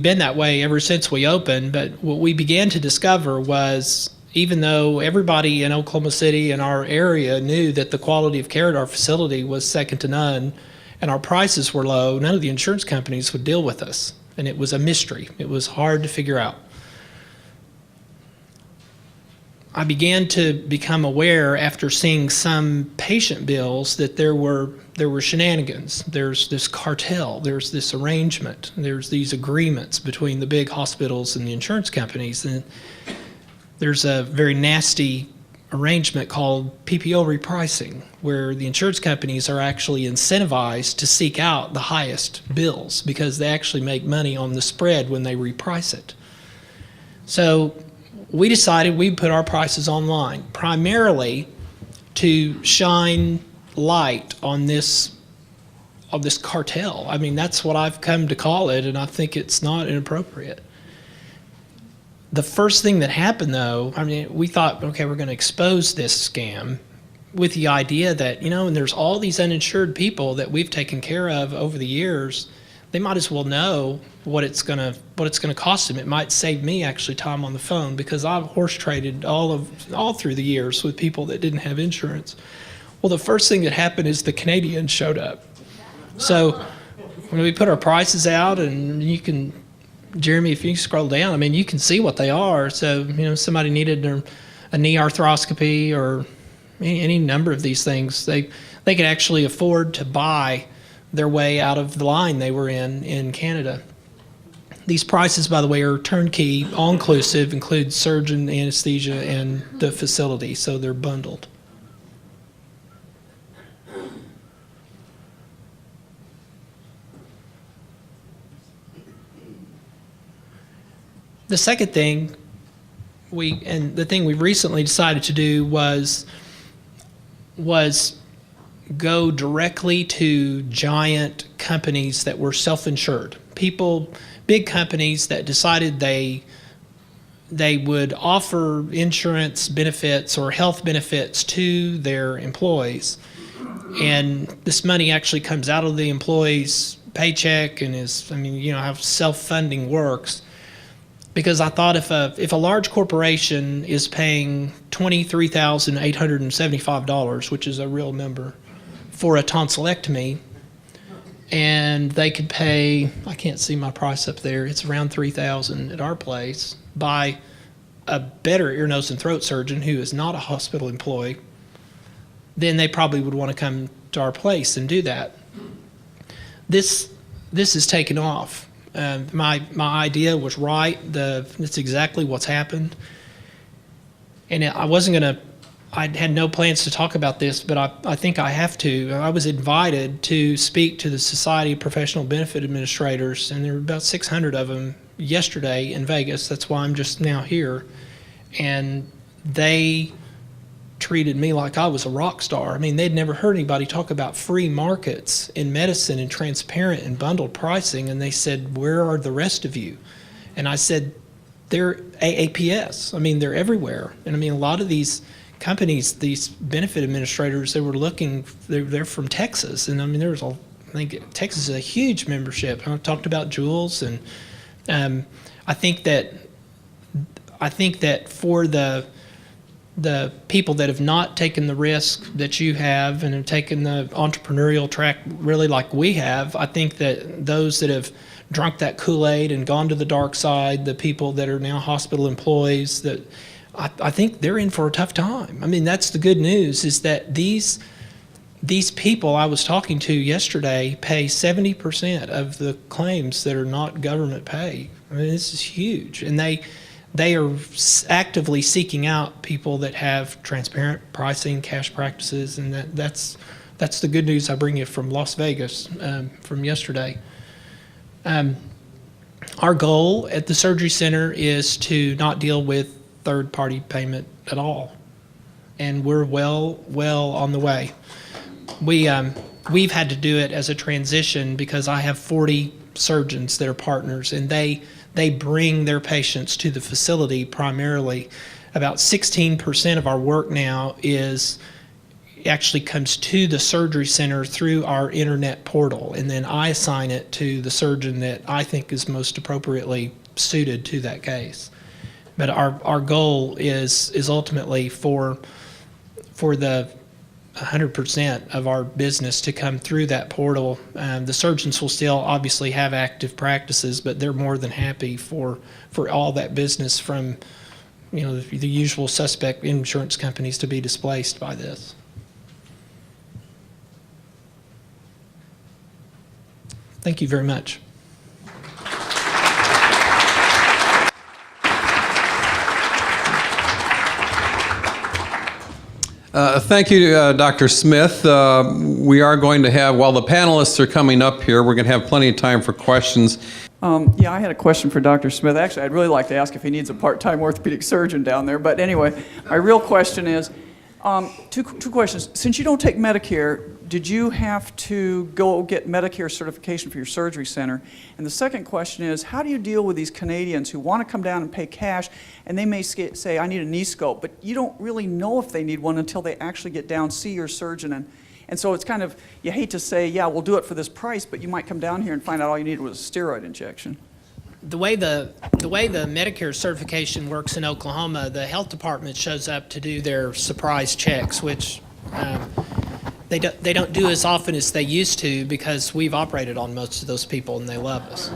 been that way ever since we opened, but what we began to discover was, even though everybody in Oklahoma City and our area knew that the quality of care at our facility was second to none and our prices were low, none of the insurance companies would deal with us. And it was a mystery. It was hard to figure out. I began to become aware after seeing some patient bills that there were shenanigans. There's this cartel, there's this arrangement, there's these agreements between the big hospitals and the insurance companies. And there's a very nasty arrangement called PPO repricing, where the insurance companies are actually incentivized to seek out the highest bills because they actually make money on the spread when they reprice it. So we decided we'd put our prices online, primarily to shine light on this cartel. I mean, that's what I've come to call it, and I think it's not inappropriate. The first thing that happened, though, I mean, we thought, okay, we're going to expose this scam with the idea that, and there's all these uninsured people that we've taken care of over the years. They might as well know what it's going to cost them. It might save me actually time on the phone, because I've horse traded all through the years with people that didn't have insurance. Well, the first thing that happened is the Canadians showed up. So when we put our prices out, and you can, Jeremy, if you scroll down, I mean, you can see what they are. So, somebody needed a knee arthroscopy or any number of these things. They could actually afford to buy their way out of the line they were in Canada. These prices, by the way, are turnkey, all-inclusive, include surgeon, anesthesia, and the facility, so they're bundled. The second thing, the thing we recently decided to do was go directly to giant companies that were self-insured. Big companies that decided they would offer insurance benefits or health benefits to their employees. And this money actually comes out of the employee's paycheck and how self-funding works. Because I thought if a large corporation is paying $23,875, which is a real number, for a tonsillectomy, and they could pay, I can't see my price up there, it's around $3,000 at our place, by a better ear, nose, and throat surgeon who is not a hospital employee, then they probably would want to come to our place and do that. This is taken off. My idea was right. It's exactly what's happened. And I had no plans to talk about this, but I think I have to. I was invited to speak to the Society of Professional Benefit Administrators, and there were about 600 of them yesterday in Vegas. That's why I'm just now here. And they treated me like I was a rock star. I mean, they'd never heard anybody talk about free markets in medicine and transparent and bundled pricing, and they said, "Where are the rest of you?" And I said, "They're AAPS. I mean, they're everywhere." And I mean, a lot of these companies, these benefit administrators, they're from Texas, and I mean, I think Texas is a huge membership. I talked about Jules, and I think that for the people that have not taken the risk that you have and have taken the entrepreneurial track really like we have, I think that those that have drunk that Kool-Aid and gone to the dark side, the people that are now hospital employees, that I think they're in for a tough time. I mean, that's the good news, is that these people I was talking to yesterday pay 70% of the claims that are not government pay. I mean, this is huge. And they are actively seeking out people that have transparent pricing, cash practices, and that's the good news I bring you from Las Vegas from yesterday. Our goal at the surgery center is to not deal with third-party payment at all, and we're well on the way. We've had to do it as a transition because I have 40 surgeons that are partners, and they bring their patients to the facility primarily. About 16% of our work now actually comes to the surgery center through our internet portal, and then I assign it to the surgeon that I think is most appropriately suited to that case. But our goal is ultimately for the 100% of our business to come through that portal. The surgeons will still obviously have active practices, but they're more than happy for all that business from, the usual suspect insurance companies to be displaced by this. Thank you very much. Thank you, Dr. Smith. We are going to have, while the panelists are coming up here, we're going to have plenty of time for questions. Yeah, I had a question for Dr. Smith. Actually, I'd really like to ask if he needs a part-time orthopedic surgeon down there. But anyway, my real question is, two questions. Since you don't take Medicare, did you have to go get Medicare certification for your surgery center? And the second question is, how do you deal with these Canadians who want to come down and pay cash, and they may say, I need a knee scope, but you don't really know if they need one until they actually get down, see your surgeon, and so it's kind of, you hate to say, yeah, we'll do it for this price, but you might come down here and find out all you needed was a steroid injection. The way the Medicare certification works in Oklahoma, the health department shows up to do their surprise checks, which they don't do as often as they used to because we've operated on most of those people and they love us.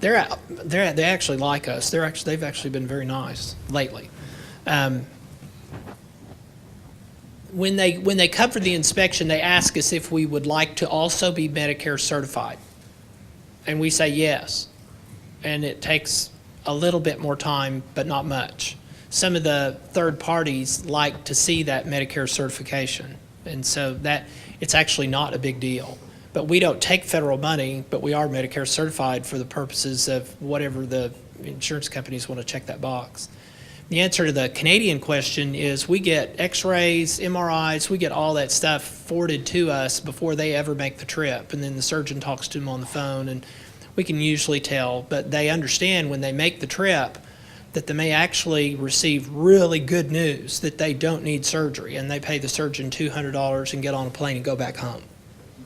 They actually like us. They've actually been very nice lately. When they come for the inspection, they ask us if we would like to also be Medicare certified. And we say yes. And it takes a little bit more time, but not much. Some of the third parties like to see that Medicare certification. And so that it's actually not a big deal. But we don't take federal money, but we are Medicare certified for the purposes of whatever the insurance companies want to check that box. The answer to the Canadian question is we get x-rays, MRIs, we get all that stuff forwarded to us before they ever make the trip. And then the surgeon talks to them on the phone, and we can usually tell. But they understand when they make the trip that they may actually receive really good news that they don't need surgery, and they pay the surgeon $200 and get on a plane and go back home.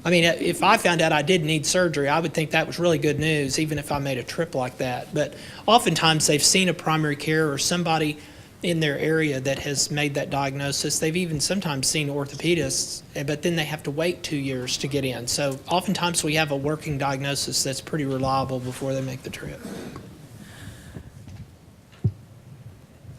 I mean, if I found out I didn't need surgery, I would think that was really good news, even if I made a trip like that. But oftentimes they've seen a primary care or somebody in their area that has made that diagnosis. They've even sometimes seen orthopedists, but then they have to wait 2 years to get in. So oftentimes we have a working diagnosis that's pretty reliable before they make the trip.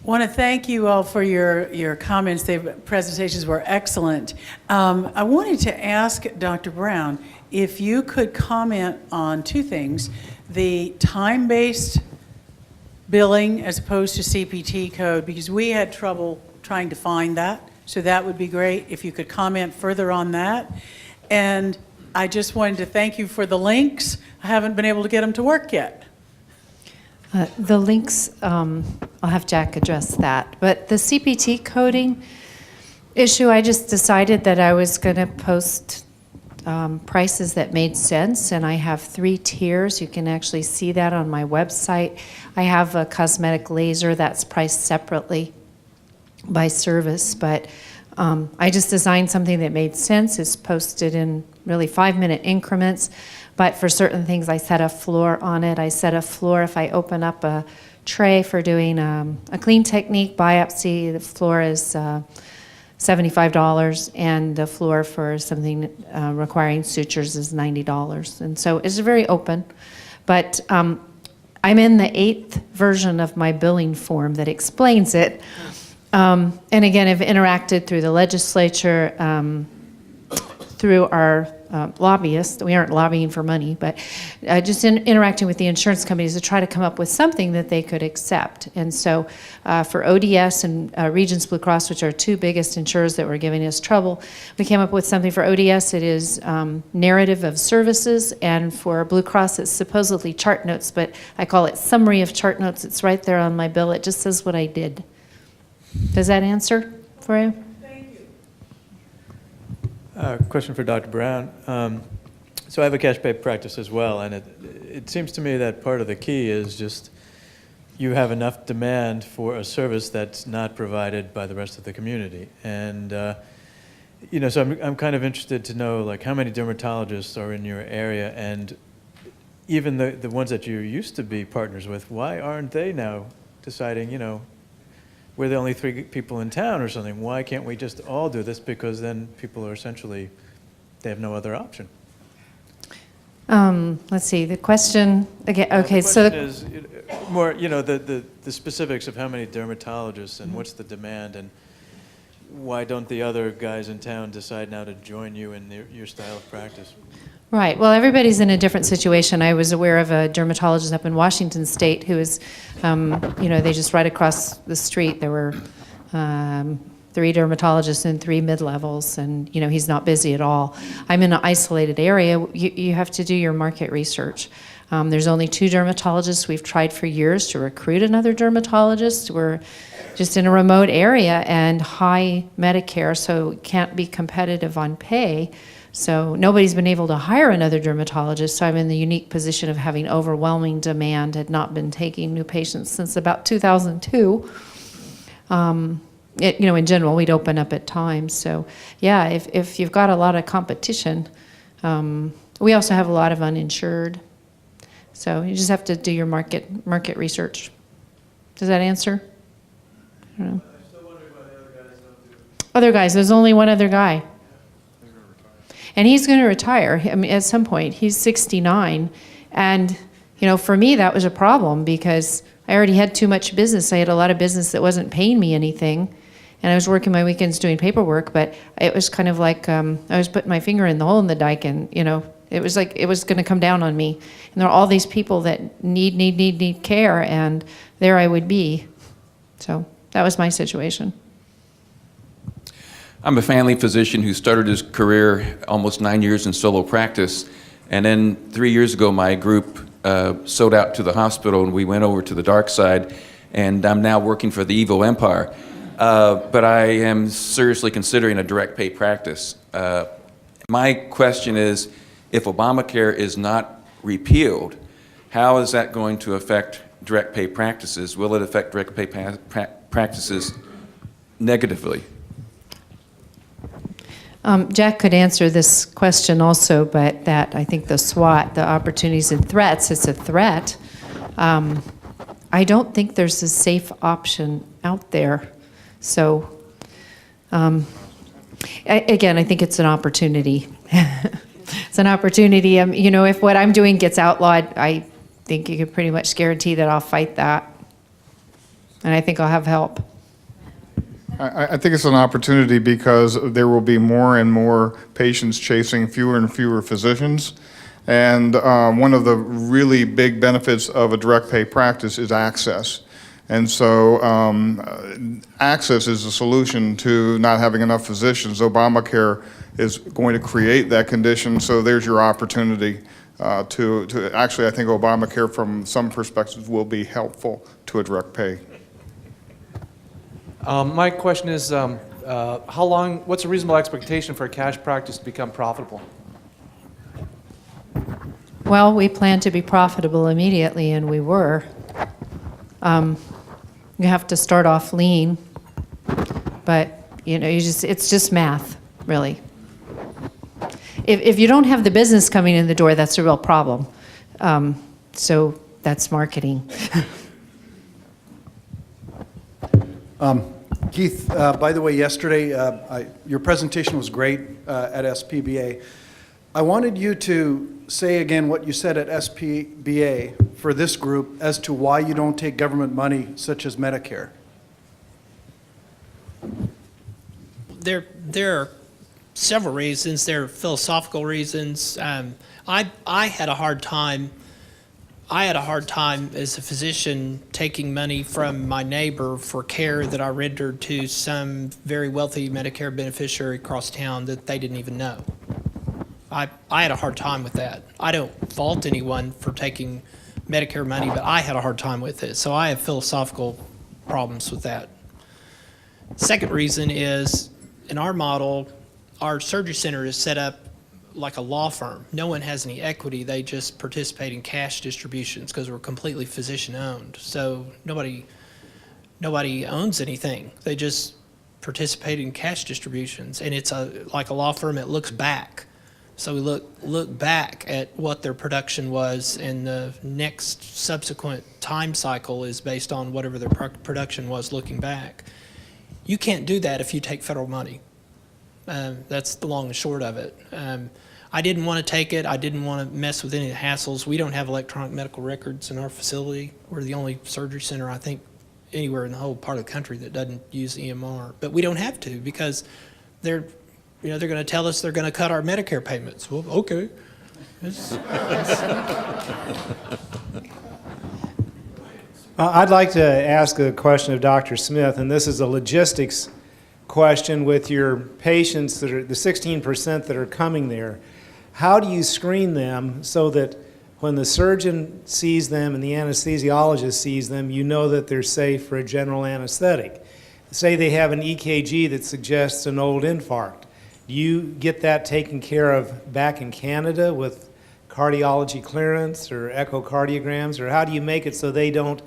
want to thank you all for your comments. The presentations were excellent. I wanted to ask Dr. Brown if you could comment on two things: the time-based billing as opposed to CPT code, because we had trouble trying to find that. So that would be great if you could comment further on that. And I just wanted to thank you for the links. I haven't been able to get them to work yet. The links, I'll have Jack address that. But the CPT coding issue, I just decided that I was going to post prices that made sense, and I have 3 tiers. You can actually see that on my website. I have a cosmetic laser that's priced separately by service, but I just designed something that made sense. It's posted in really 5-minute increments, but for certain things I set a floor on it. I set a floor if I open up a tray for doing a clean technique biopsy, the floor is $75, and the floor for something requiring sutures is $90. And so it's very open, but I'm in the 8th version of my billing form that explains it. And again, I've interacted through the legislature, through our lobbyists. We aren't lobbying for money, but just interacting with the insurance companies to try to come up with something that they could accept. And so for ODS and Regions Blue Cross, which are 2 biggest insurers that were giving us trouble, we came up with something for ODS. It is narrative of services, and for Blue Cross, it's supposedly chart notes, but I call it summary of chart notes. It's right there on my bill. It just says what I did. Does that answer for you? Question for Dr. Brown. So I have a cash pay practice as well, and it seems to me that part of the key is just you have enough demand for a service that's not provided by the rest of the community. And so I'm kind of interested to know, like, how many dermatologists are in your area, and even the ones that you used to be partners with, why aren't they now deciding, we're the only 3 people in town or something? Why can't we just all do this? Because then people are essentially, they have no other option. Let's see, the question, again, okay, The so. question is more, the specifics of how many dermatologists and what's the demand, and why don't the other guys in town decide now to join you in your style of practice? Right. Well, everybody's in a different situation. I was aware of a dermatologist up in Washington State who was, they just right across the street. There were 3 dermatologists and 3 mid-levels, and, he's not busy at all. I'm in an isolated area. You have to do your market research. There's only 2 dermatologists. We've tried for years to recruit another dermatologist. We're just in a remote area and high Medicare, so can't be competitive on pay. So nobody's been able to hire another dermatologist, so I'm in the unique position of having overwhelming demand, had not been taking new patients since about 2002. In general, we'd open up at times. So yeah, if you've got a lot of competition, we also have a lot of uninsured. So you just have to do your market research. Does that answer? I don't know. I'm still wondering why the other guys don't do it. Other guys, there's only one other guy. And he's going to retire. I mean, at some point, he's 69. And, for me, that was a problem because I already had too much business. I had a lot of business that wasn't paying me anything. And I was working my weekends doing paperwork, but it was kind of like I was putting my finger in the hole in the dike, and, it was like it was going to come down on me. And there are all these people that need care, and there I would be. So that was my situation. I'm a family physician who started his career almost 9 years in solo practice, and then 3 years ago my group sold out to the hospital and we went over to the dark side, and I'm now working for the evil empire. But I am seriously considering a direct pay practice. My question is, if Obamacare is not repealed, how is that going to affect direct pay practices? Will it affect direct pay practices negatively? Jack could answer this question also, but that I think the SWOT, the opportunities and threats, it's a threat. I don't think there's a safe option out there. So, again, I think it's an opportunity. It's an opportunity. If what I'm doing gets outlawed, I think you can pretty much guarantee that I'll fight that. and I think I'll have help. I think it's an opportunity because there will be more and more patients chasing fewer and fewer physicians. And one of the really big benefits of a direct pay practice is access. And so access is a solution to not having enough physicians. Obamacare is going to create that condition, so there's your opportunity to actually, I think Obamacare from some perspectives will be helpful to a direct pay. My question is, what's a reasonable expectation for a cash practice to become profitable? Well, we plan to be profitable immediately, and we were. You have to start off lean, but it's just math, really. If you don't have the business coming in the door, that's a real problem. So that's marketing. Keith, by the way, yesterday, your presentation was great at SPBA. I wanted you to say again what you said at SPBA for this group as to why you don't take government money such as Medicare. There are several reasons. There are philosophical reasons. I had a hard time as a physician taking money from my neighbor for care that I rendered to some very wealthy Medicare beneficiary across town that they didn't even know. I had a hard time with that. I don't fault anyone for taking Medicare money, but I had a hard time with it. So I have philosophical problems with that. Second reason is, in our model, our surgery center is set up like a law firm. No one has any equity. They just participate in cash distributions because we're completely physician-owned. So nobody owns anything. They just participate in cash distributions. And it's like a law firm that looks back. So we look back at what their production was, and the next subsequent time cycle is based on whatever their production was looking back. You can't do that if you take federal money. That's the long and short of it. I didn't want to take it. I didn't want to mess with any of the hassles. We don't have electronic medical records in our facility. We're the only surgery center, I think, anywhere in the whole part of the country that doesn't use EMR. But we don't have to because they're going to tell us they're going to cut our Medicare payments. Well, okay. I'd like to ask a question of Dr. Smith, and this is a logistics question with your patients that are the 16% that are coming there. How do you screen them so that when the surgeon sees them and the anesthesiologist sees them, you know that they're safe for a general anesthetic? Say they have an EKG that suggests an old infarct. Do you get that taken care of back in Canada with cardiology clearance or echocardiograms, or how do you make it so they don't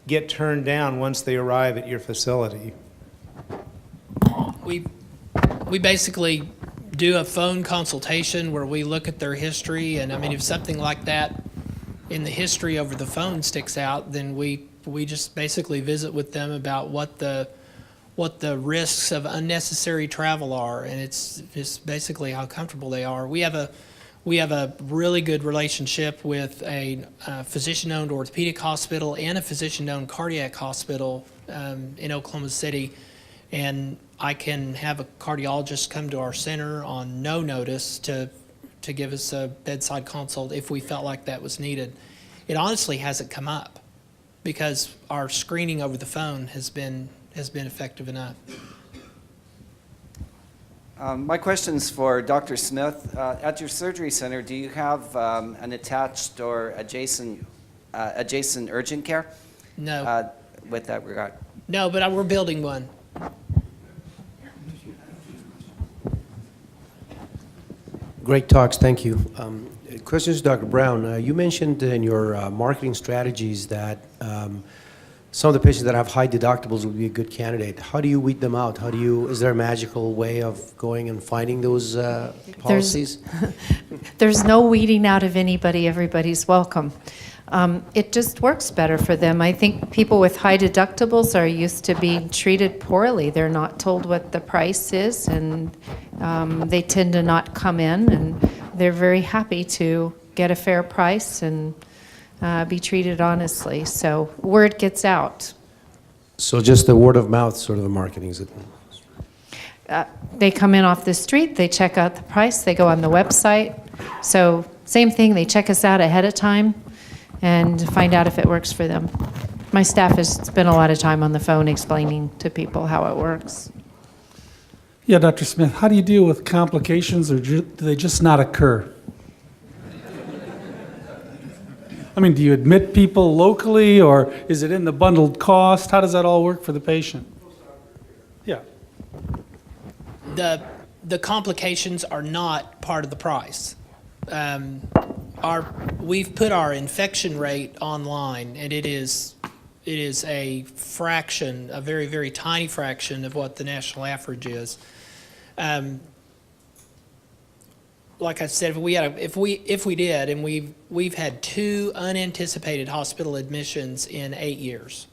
get turned down once they arrive at your facility? We basically do a phone consultation where we look at their history, and I mean, if something like that in the history over the phone sticks out, then we just basically visit with them about what the risks of unnecessary travel are, and it's just basically how comfortable they are. We have a really good relationship with a physician-owned orthopedic hospital and a physician-owned cardiac hospital in Oklahoma City, and I can have a cardiologist come to our center on no notice to give us a bedside consult if we felt like that was needed. It honestly hasn't come up because our screening over the phone has been effective enough. My question's for Dr. Smith. At your surgery center, do you have an attached or adjacent urgent care? No. With that regard? No, but we're building one. Great talks, thank you. Questions to Dr. Brown. You mentioned in your marketing strategies that some of the patients that have high deductibles would be a good candidate. How do you weed them out? Is there a magical way of going and finding those policies? There's no weeding out of anybody. Everybody's welcome. It just works better for them. I think people with high deductibles are used to being treated poorly. They're not told what the price is, and they tend to not come in, and they're very happy to get a fair price and be treated honestly. So word gets out. So just the word of mouth sort of a marketing, is it? They come in off the street, they check out the price, they go on the website. So same thing, they check us out ahead of time and find out if it works for them. My staff has spent a lot of time on the phone explaining to people how it works. Yeah, Dr. Smith, how do you deal with complications, or do they just not occur? I mean, do you admit people locally, or is it in the bundled cost? How does that all work for the patient? Yeah. The complications are not part of the price. We've put our infection rate online, and it is a fraction, a very, very tiny fraction of what the national average is. Like I said, if we did, and we've had 2 unanticipated hospital admissions in 8 years,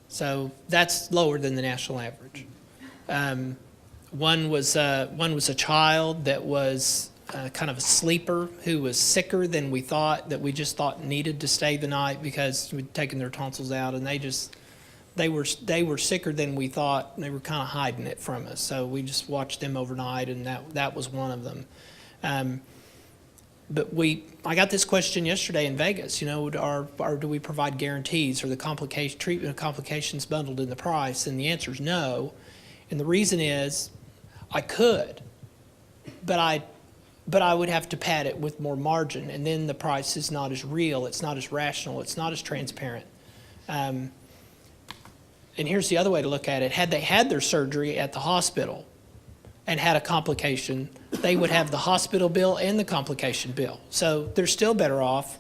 so that's lower than the national average. One was a child that was kind of a sleeper who was sicker than we thought, that we just thought needed to stay the night because we'd taken their tonsils out, and they were sicker than we thought, and they were kind of hiding it from us. So we just watched them overnight, and that was one of them. But I got this question yesterday in Vegas. You know, do we provide guarantees, or the treatment of complications bundled in the price? And the answer is no. And the reason is, I could, but I would have to pad it with more margin, and then the price is not as real, it's not as rational, it's not as transparent. And here's the other way to look at it. Had they had their surgery at the hospital and had a complication, they would have the hospital bill and the complication bill. So they're still better off.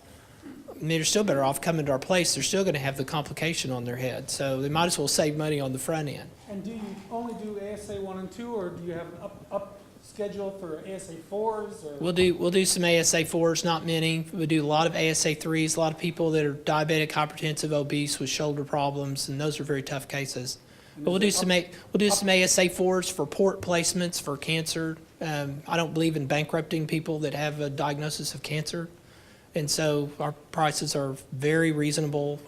I mean, they're still better off coming to our place. They're still going to have the complication on their head. So they might as well save money on the front end. And do you only do ASA 1 and 2, or do you have an up schedule for ASA 4s? Or? We'll do some ASA 4s, not many. We do a lot of ASA 3s, a lot of people that are diabetic, hypertensive, obese with shoulder problems, and those are very tough cases. But we'll do some ASA 4s for port placements for cancer. I don't believe in bankrupting people that have a diagnosis of cancer, and so our prices are very reasonable.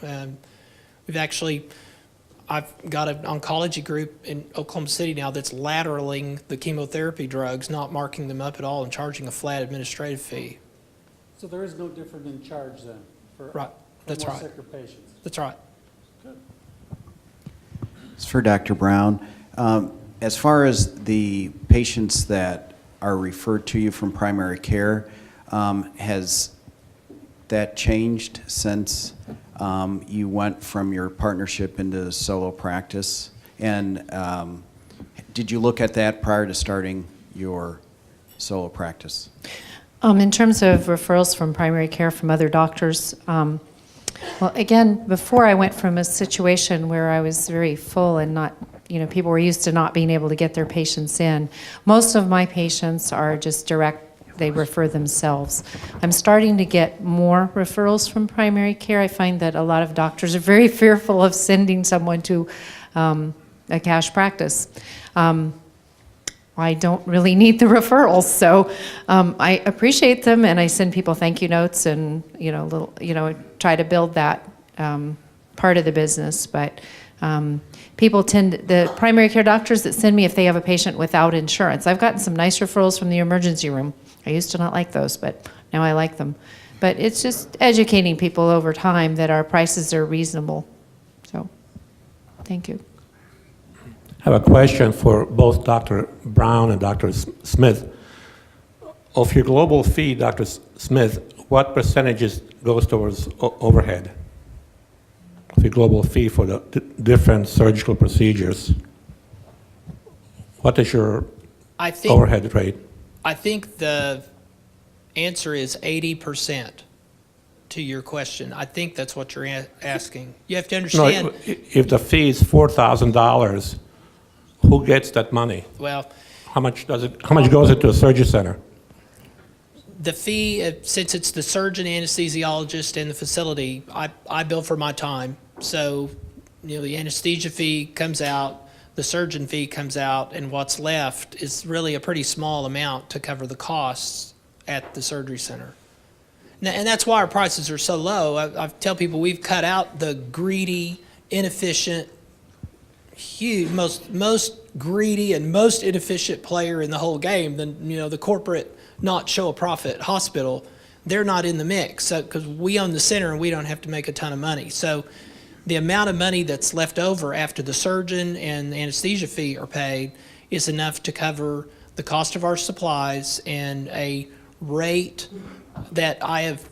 I've got an oncology group in Oklahoma City now that's lateraling the chemotherapy drugs, not marking them up at all, and charging a flat administrative fee. So there is no difference in charge then for, Right. That's more right. sicker patients? That's right. Good. It's for Dr. Brown. As far as the patients that are referred to you from primary care, has that changed since you went from your partnership into solo practice? And did you look at that prior to starting your solo practice? In terms of referrals from primary care from other doctors, well, again, before I went from a situation where I was very full and not, people were used to not being able to get their patients in. Most of my patients are just direct, they refer themselves. I'm starting to get more referrals from primary care. I find that a lot of doctors are very fearful of sending someone to a cash practice. I don't really need the referrals, so I appreciate them, and I send people thank you notes, and try to build that part of the business. But people the primary care doctors that send me if they have a patient without insurance. I've gotten some nice referrals from the emergency room. I used to not like those, but now I like them. But it's just educating people over time that our prices are reasonable. So, thank you. I have a question for both Dr. Brown and Dr. Smith. Of your global fee, Dr. Smith, what percentages goes towards overhead? Of your global fee for the different surgical procedures. What is your overhead rate? I think the answer is 80% to your question. I think that's what you're asking. You have to understand. No, if the fee is $4,000, who gets that money? Well, how much goes into a surgery center? The fee, since it's the surgeon, anesthesiologist, and the facility, I bill for my time. So, the anesthesia fee comes out, the surgeon fee comes out, and what's left is really a pretty small amount to cover the costs at the surgery center. And that's why our prices are so low. I tell people we've cut out the greedy inefficient, huge, most greedy and most inefficient player in the whole game, the corporate not show a profit hospital, they're not in the mix. So because we own the center and we don't have to make a ton of money. So the amount of money that's left over after the surgeon and the anesthesia fee are paid is enough to cover the cost of our supplies and a rate that I have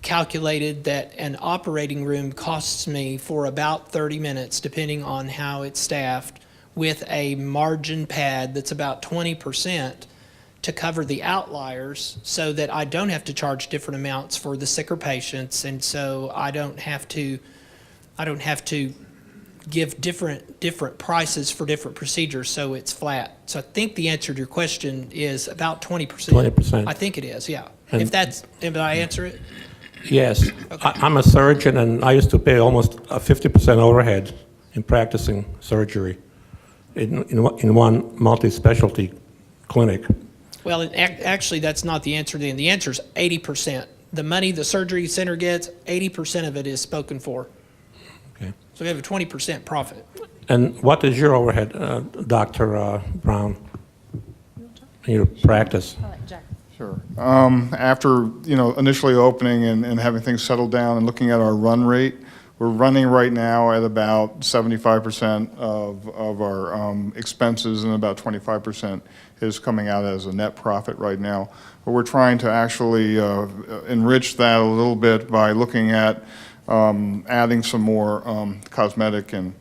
calculated that an operating room costs me for about 30 minutes, depending on how it's staffed, with a margin pad that's about 20% to cover the outliers so that I don't have to charge different amounts for the sicker patients, and so I don't have to give different prices for different procedures, so it's flat. So I think the answer to your question is about 20%. 20%. I think it is, yeah. And- Did I answer it? Yes. I'm a surgeon, and I used to pay almost a 50% overhead in practicing surgery in one multi-specialty clinic. Well, actually, that's not the answer then. The answer is 80%. The money the surgery center gets, 80% of it is spoken for. Okay. So we have a 20% profit. And what is your overhead, Dr. Brown, in your practice? Sure. After initially opening and having things settled down and looking at our run rate, we're running right now at about 75% of our expenses, and about 25% is coming out as a net profit right now. But we're trying to actually enrich that a little bit by looking at adding some more cosmetic and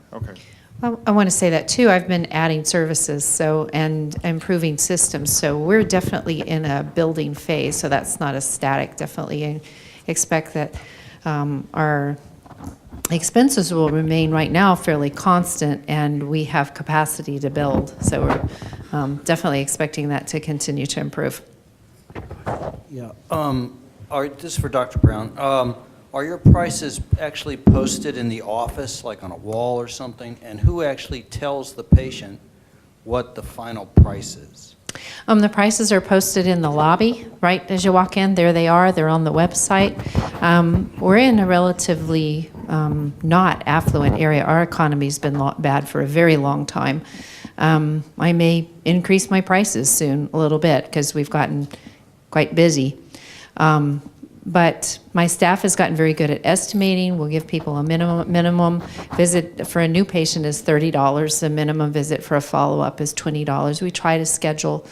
Well, I want to say that too. I've been adding services and improving systems. So we're definitely in a building phase. So that's not a static. Definitely expect that our expenses will remain right now fairly constant, and we have capacity to build. So we're definitely expecting that to continue to improve. Yeah. This is for Dr. Brown. Are your prices actually posted in the office, like on a wall or something? And who actually tells the patient what the final price is? The prices are posted in the lobby, right as you walk in. There they are. They're on the website. We're in a relatively not affluent area. Our economy's been bad for a very long time. I may increase my prices soon a little bit because we've gotten quite busy. But my staff has gotten very good at estimating. We'll give people a minimum visit for a new patient is $30. The minimum visit for a follow-up is $20. We try to schedule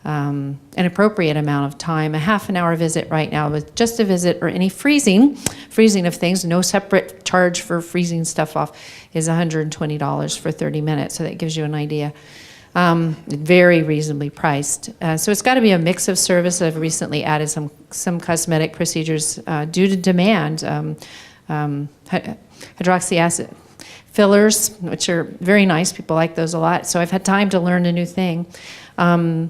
an appropriate amount of time. A half an hour visit right now with just a visit or any freezing of things, no separate charge for freezing stuff off, is $120 for 30 minutes. So that gives you an idea. Very reasonably priced. So it's got to be a mix of service. I've recently added some cosmetic procedures due to demand. Hydroxy acid fillers, which are very nice. People like those a lot. So I've had time to learn a new thing. But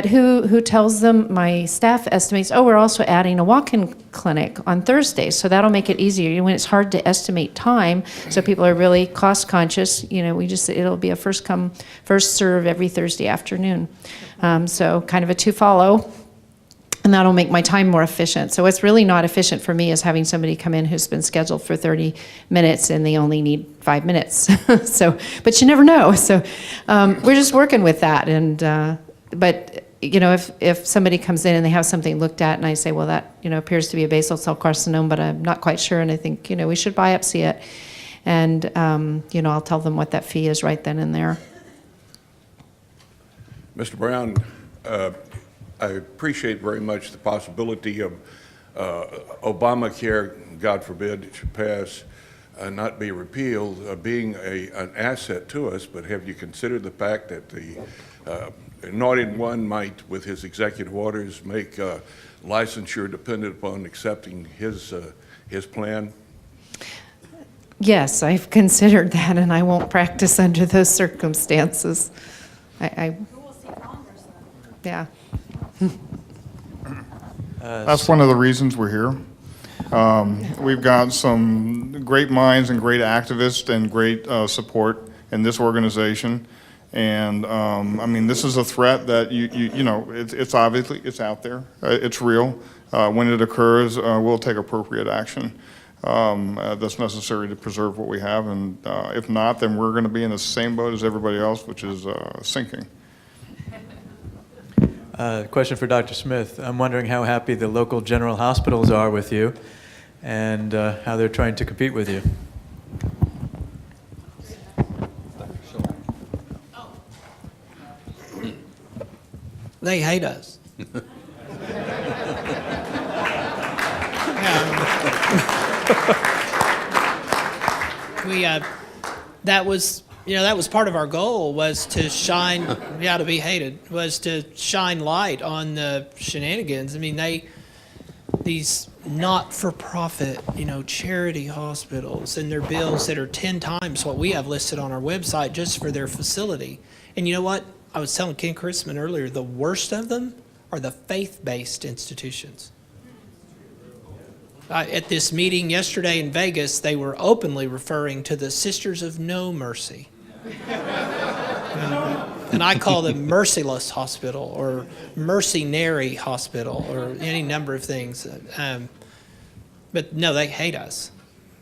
who tells them? My staff estimates, we're also adding a walk-in clinic on Thursdays, so that'll make it easier. When it's hard to estimate time, so people are really cost conscious, it'll be a first come, first serve every Thursday afternoon. So kind of a to follow, and that'll make my time more efficient. So what's really not efficient for me is having somebody come in who's been scheduled for 30 minutes and they only need 5 minutes. But you never know. So we're just working with that. But if somebody comes in and they have something looked at and I say, well, that appears to be a basal cell carcinoma, but I'm not quite sure, and I think we should biopsy it, and I'll tell them what that fee is right then and there. Mr. Brown, I appreciate very much the possibility of Obamacare, God forbid it should pass, not be repealed, being an asset to us. But have you considered the fact that the not in one might, with his executive orders, make licensure dependent upon accepting his plan? Yes, I've considered that, and I won't practice under those circumstances. Yeah. That's one of the reasons we're here. We've got some great minds and great activists and great support in this organization. And this is a threat that it's obviously, it's out there, it's real. When it occurs, we'll take appropriate action. that's necessary to preserve what we have. And if not, then we're going to be in the same boat as everybody else, which is sinking. Question for Dr. Smith. I'm wondering how happy the local general hospitals are with you and how they're trying to compete with you. They hate us. That was part of our goal, was to shine, to be hated, was to shine light on the shenanigans. I mean, these not-for-profit, charity hospitals and their bills that are 10 times what we have listed on our website just for their facility. And you know what? I was telling Ken Chrisman earlier, the worst of them are the faith-based institutions. At this meeting yesterday in Vegas, they were openly referring to the Sisters of No Mercy. And I call them Merciless Hospital or Mercenary Hospital or any number of things. But no, they hate us.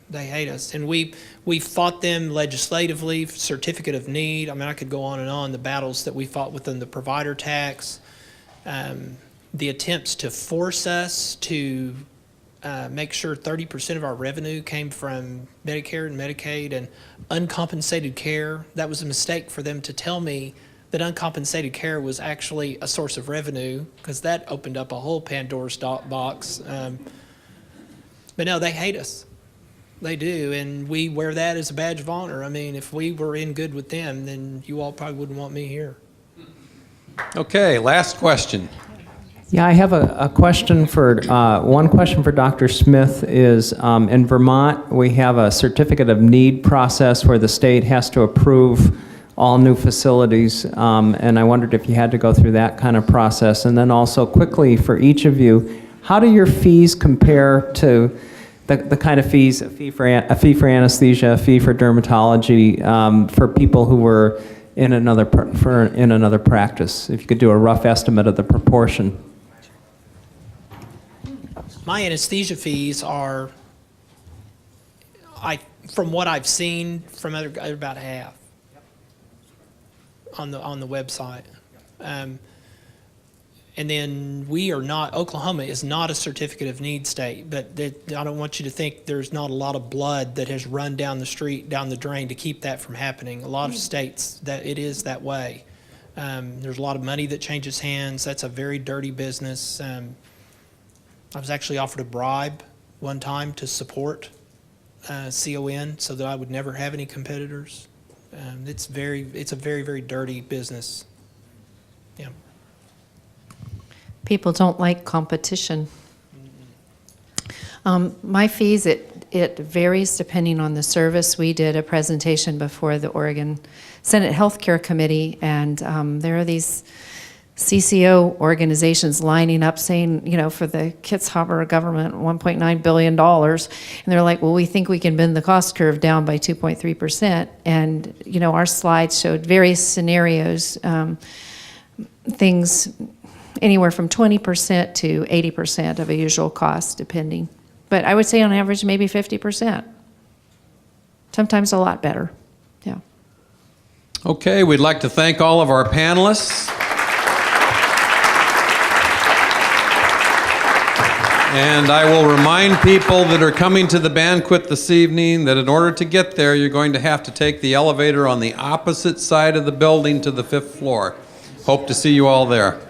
They hate us. And we fought them legislatively, certificate of need. I mean, I could go on and on, the battles that we fought within the provider tax, the attempts to force us to make sure 30% of our revenue came from Medicare and Medicaid and uncompensated care. That was a mistake for them to tell me that uncompensated care was actually a source of revenue, because that opened up a whole Pandora's box. But no, they hate us. They do, and we wear that as a badge of honor. I mean, if we were in good with them, then you all probably wouldn't want me here. Okay, last question. Yeah, I have a question for, one question for Dr. Smith is, in Vermont, we have a certificate of need process where the state has to approve all new facilities, and I wondered if you had to go through that kind of process. And then also quickly for each of you, how do your fees compare to the kind of fees, a fee for anesthesia, a fee for dermatology, for people who were in another practice? If you could do a rough estimate of the proportion. My anesthesia fees are, from what I've seen from other, about half on the website. And then we are not, Oklahoma is not a certificate of need state, but I don't want you to think there's not a lot of blood that has run down the street, down the drain to keep that from happening. A lot of states, that it is that way. There's a lot of money that changes hands. That's a very dirty business. I was actually offered a bribe one time to support CON so that I would never have any competitors. It's a very, very dirty business. Yeah. People don't like competition. My fees, it varies depending on the service. We did a presentation before the Oregon Senate Healthcare Committee, and there are these CCO organizations lining up saying, for the Kitzhaber government, $1.9 billion. And they're like, well, we think we can bend the cost curve down by 2.3%. And, our slides showed various scenarios, things anywhere from 20% to 80% of a usual cost, depending. But I would say on average, maybe 50%. Sometimes a lot better, yeah. Okay, we'd like to thank all of our panelists. And I will remind people that are coming to the banquet this evening that in order to get there, you're going to have to take the elevator on the opposite side of the building to the 5th floor. Hope to see you all there.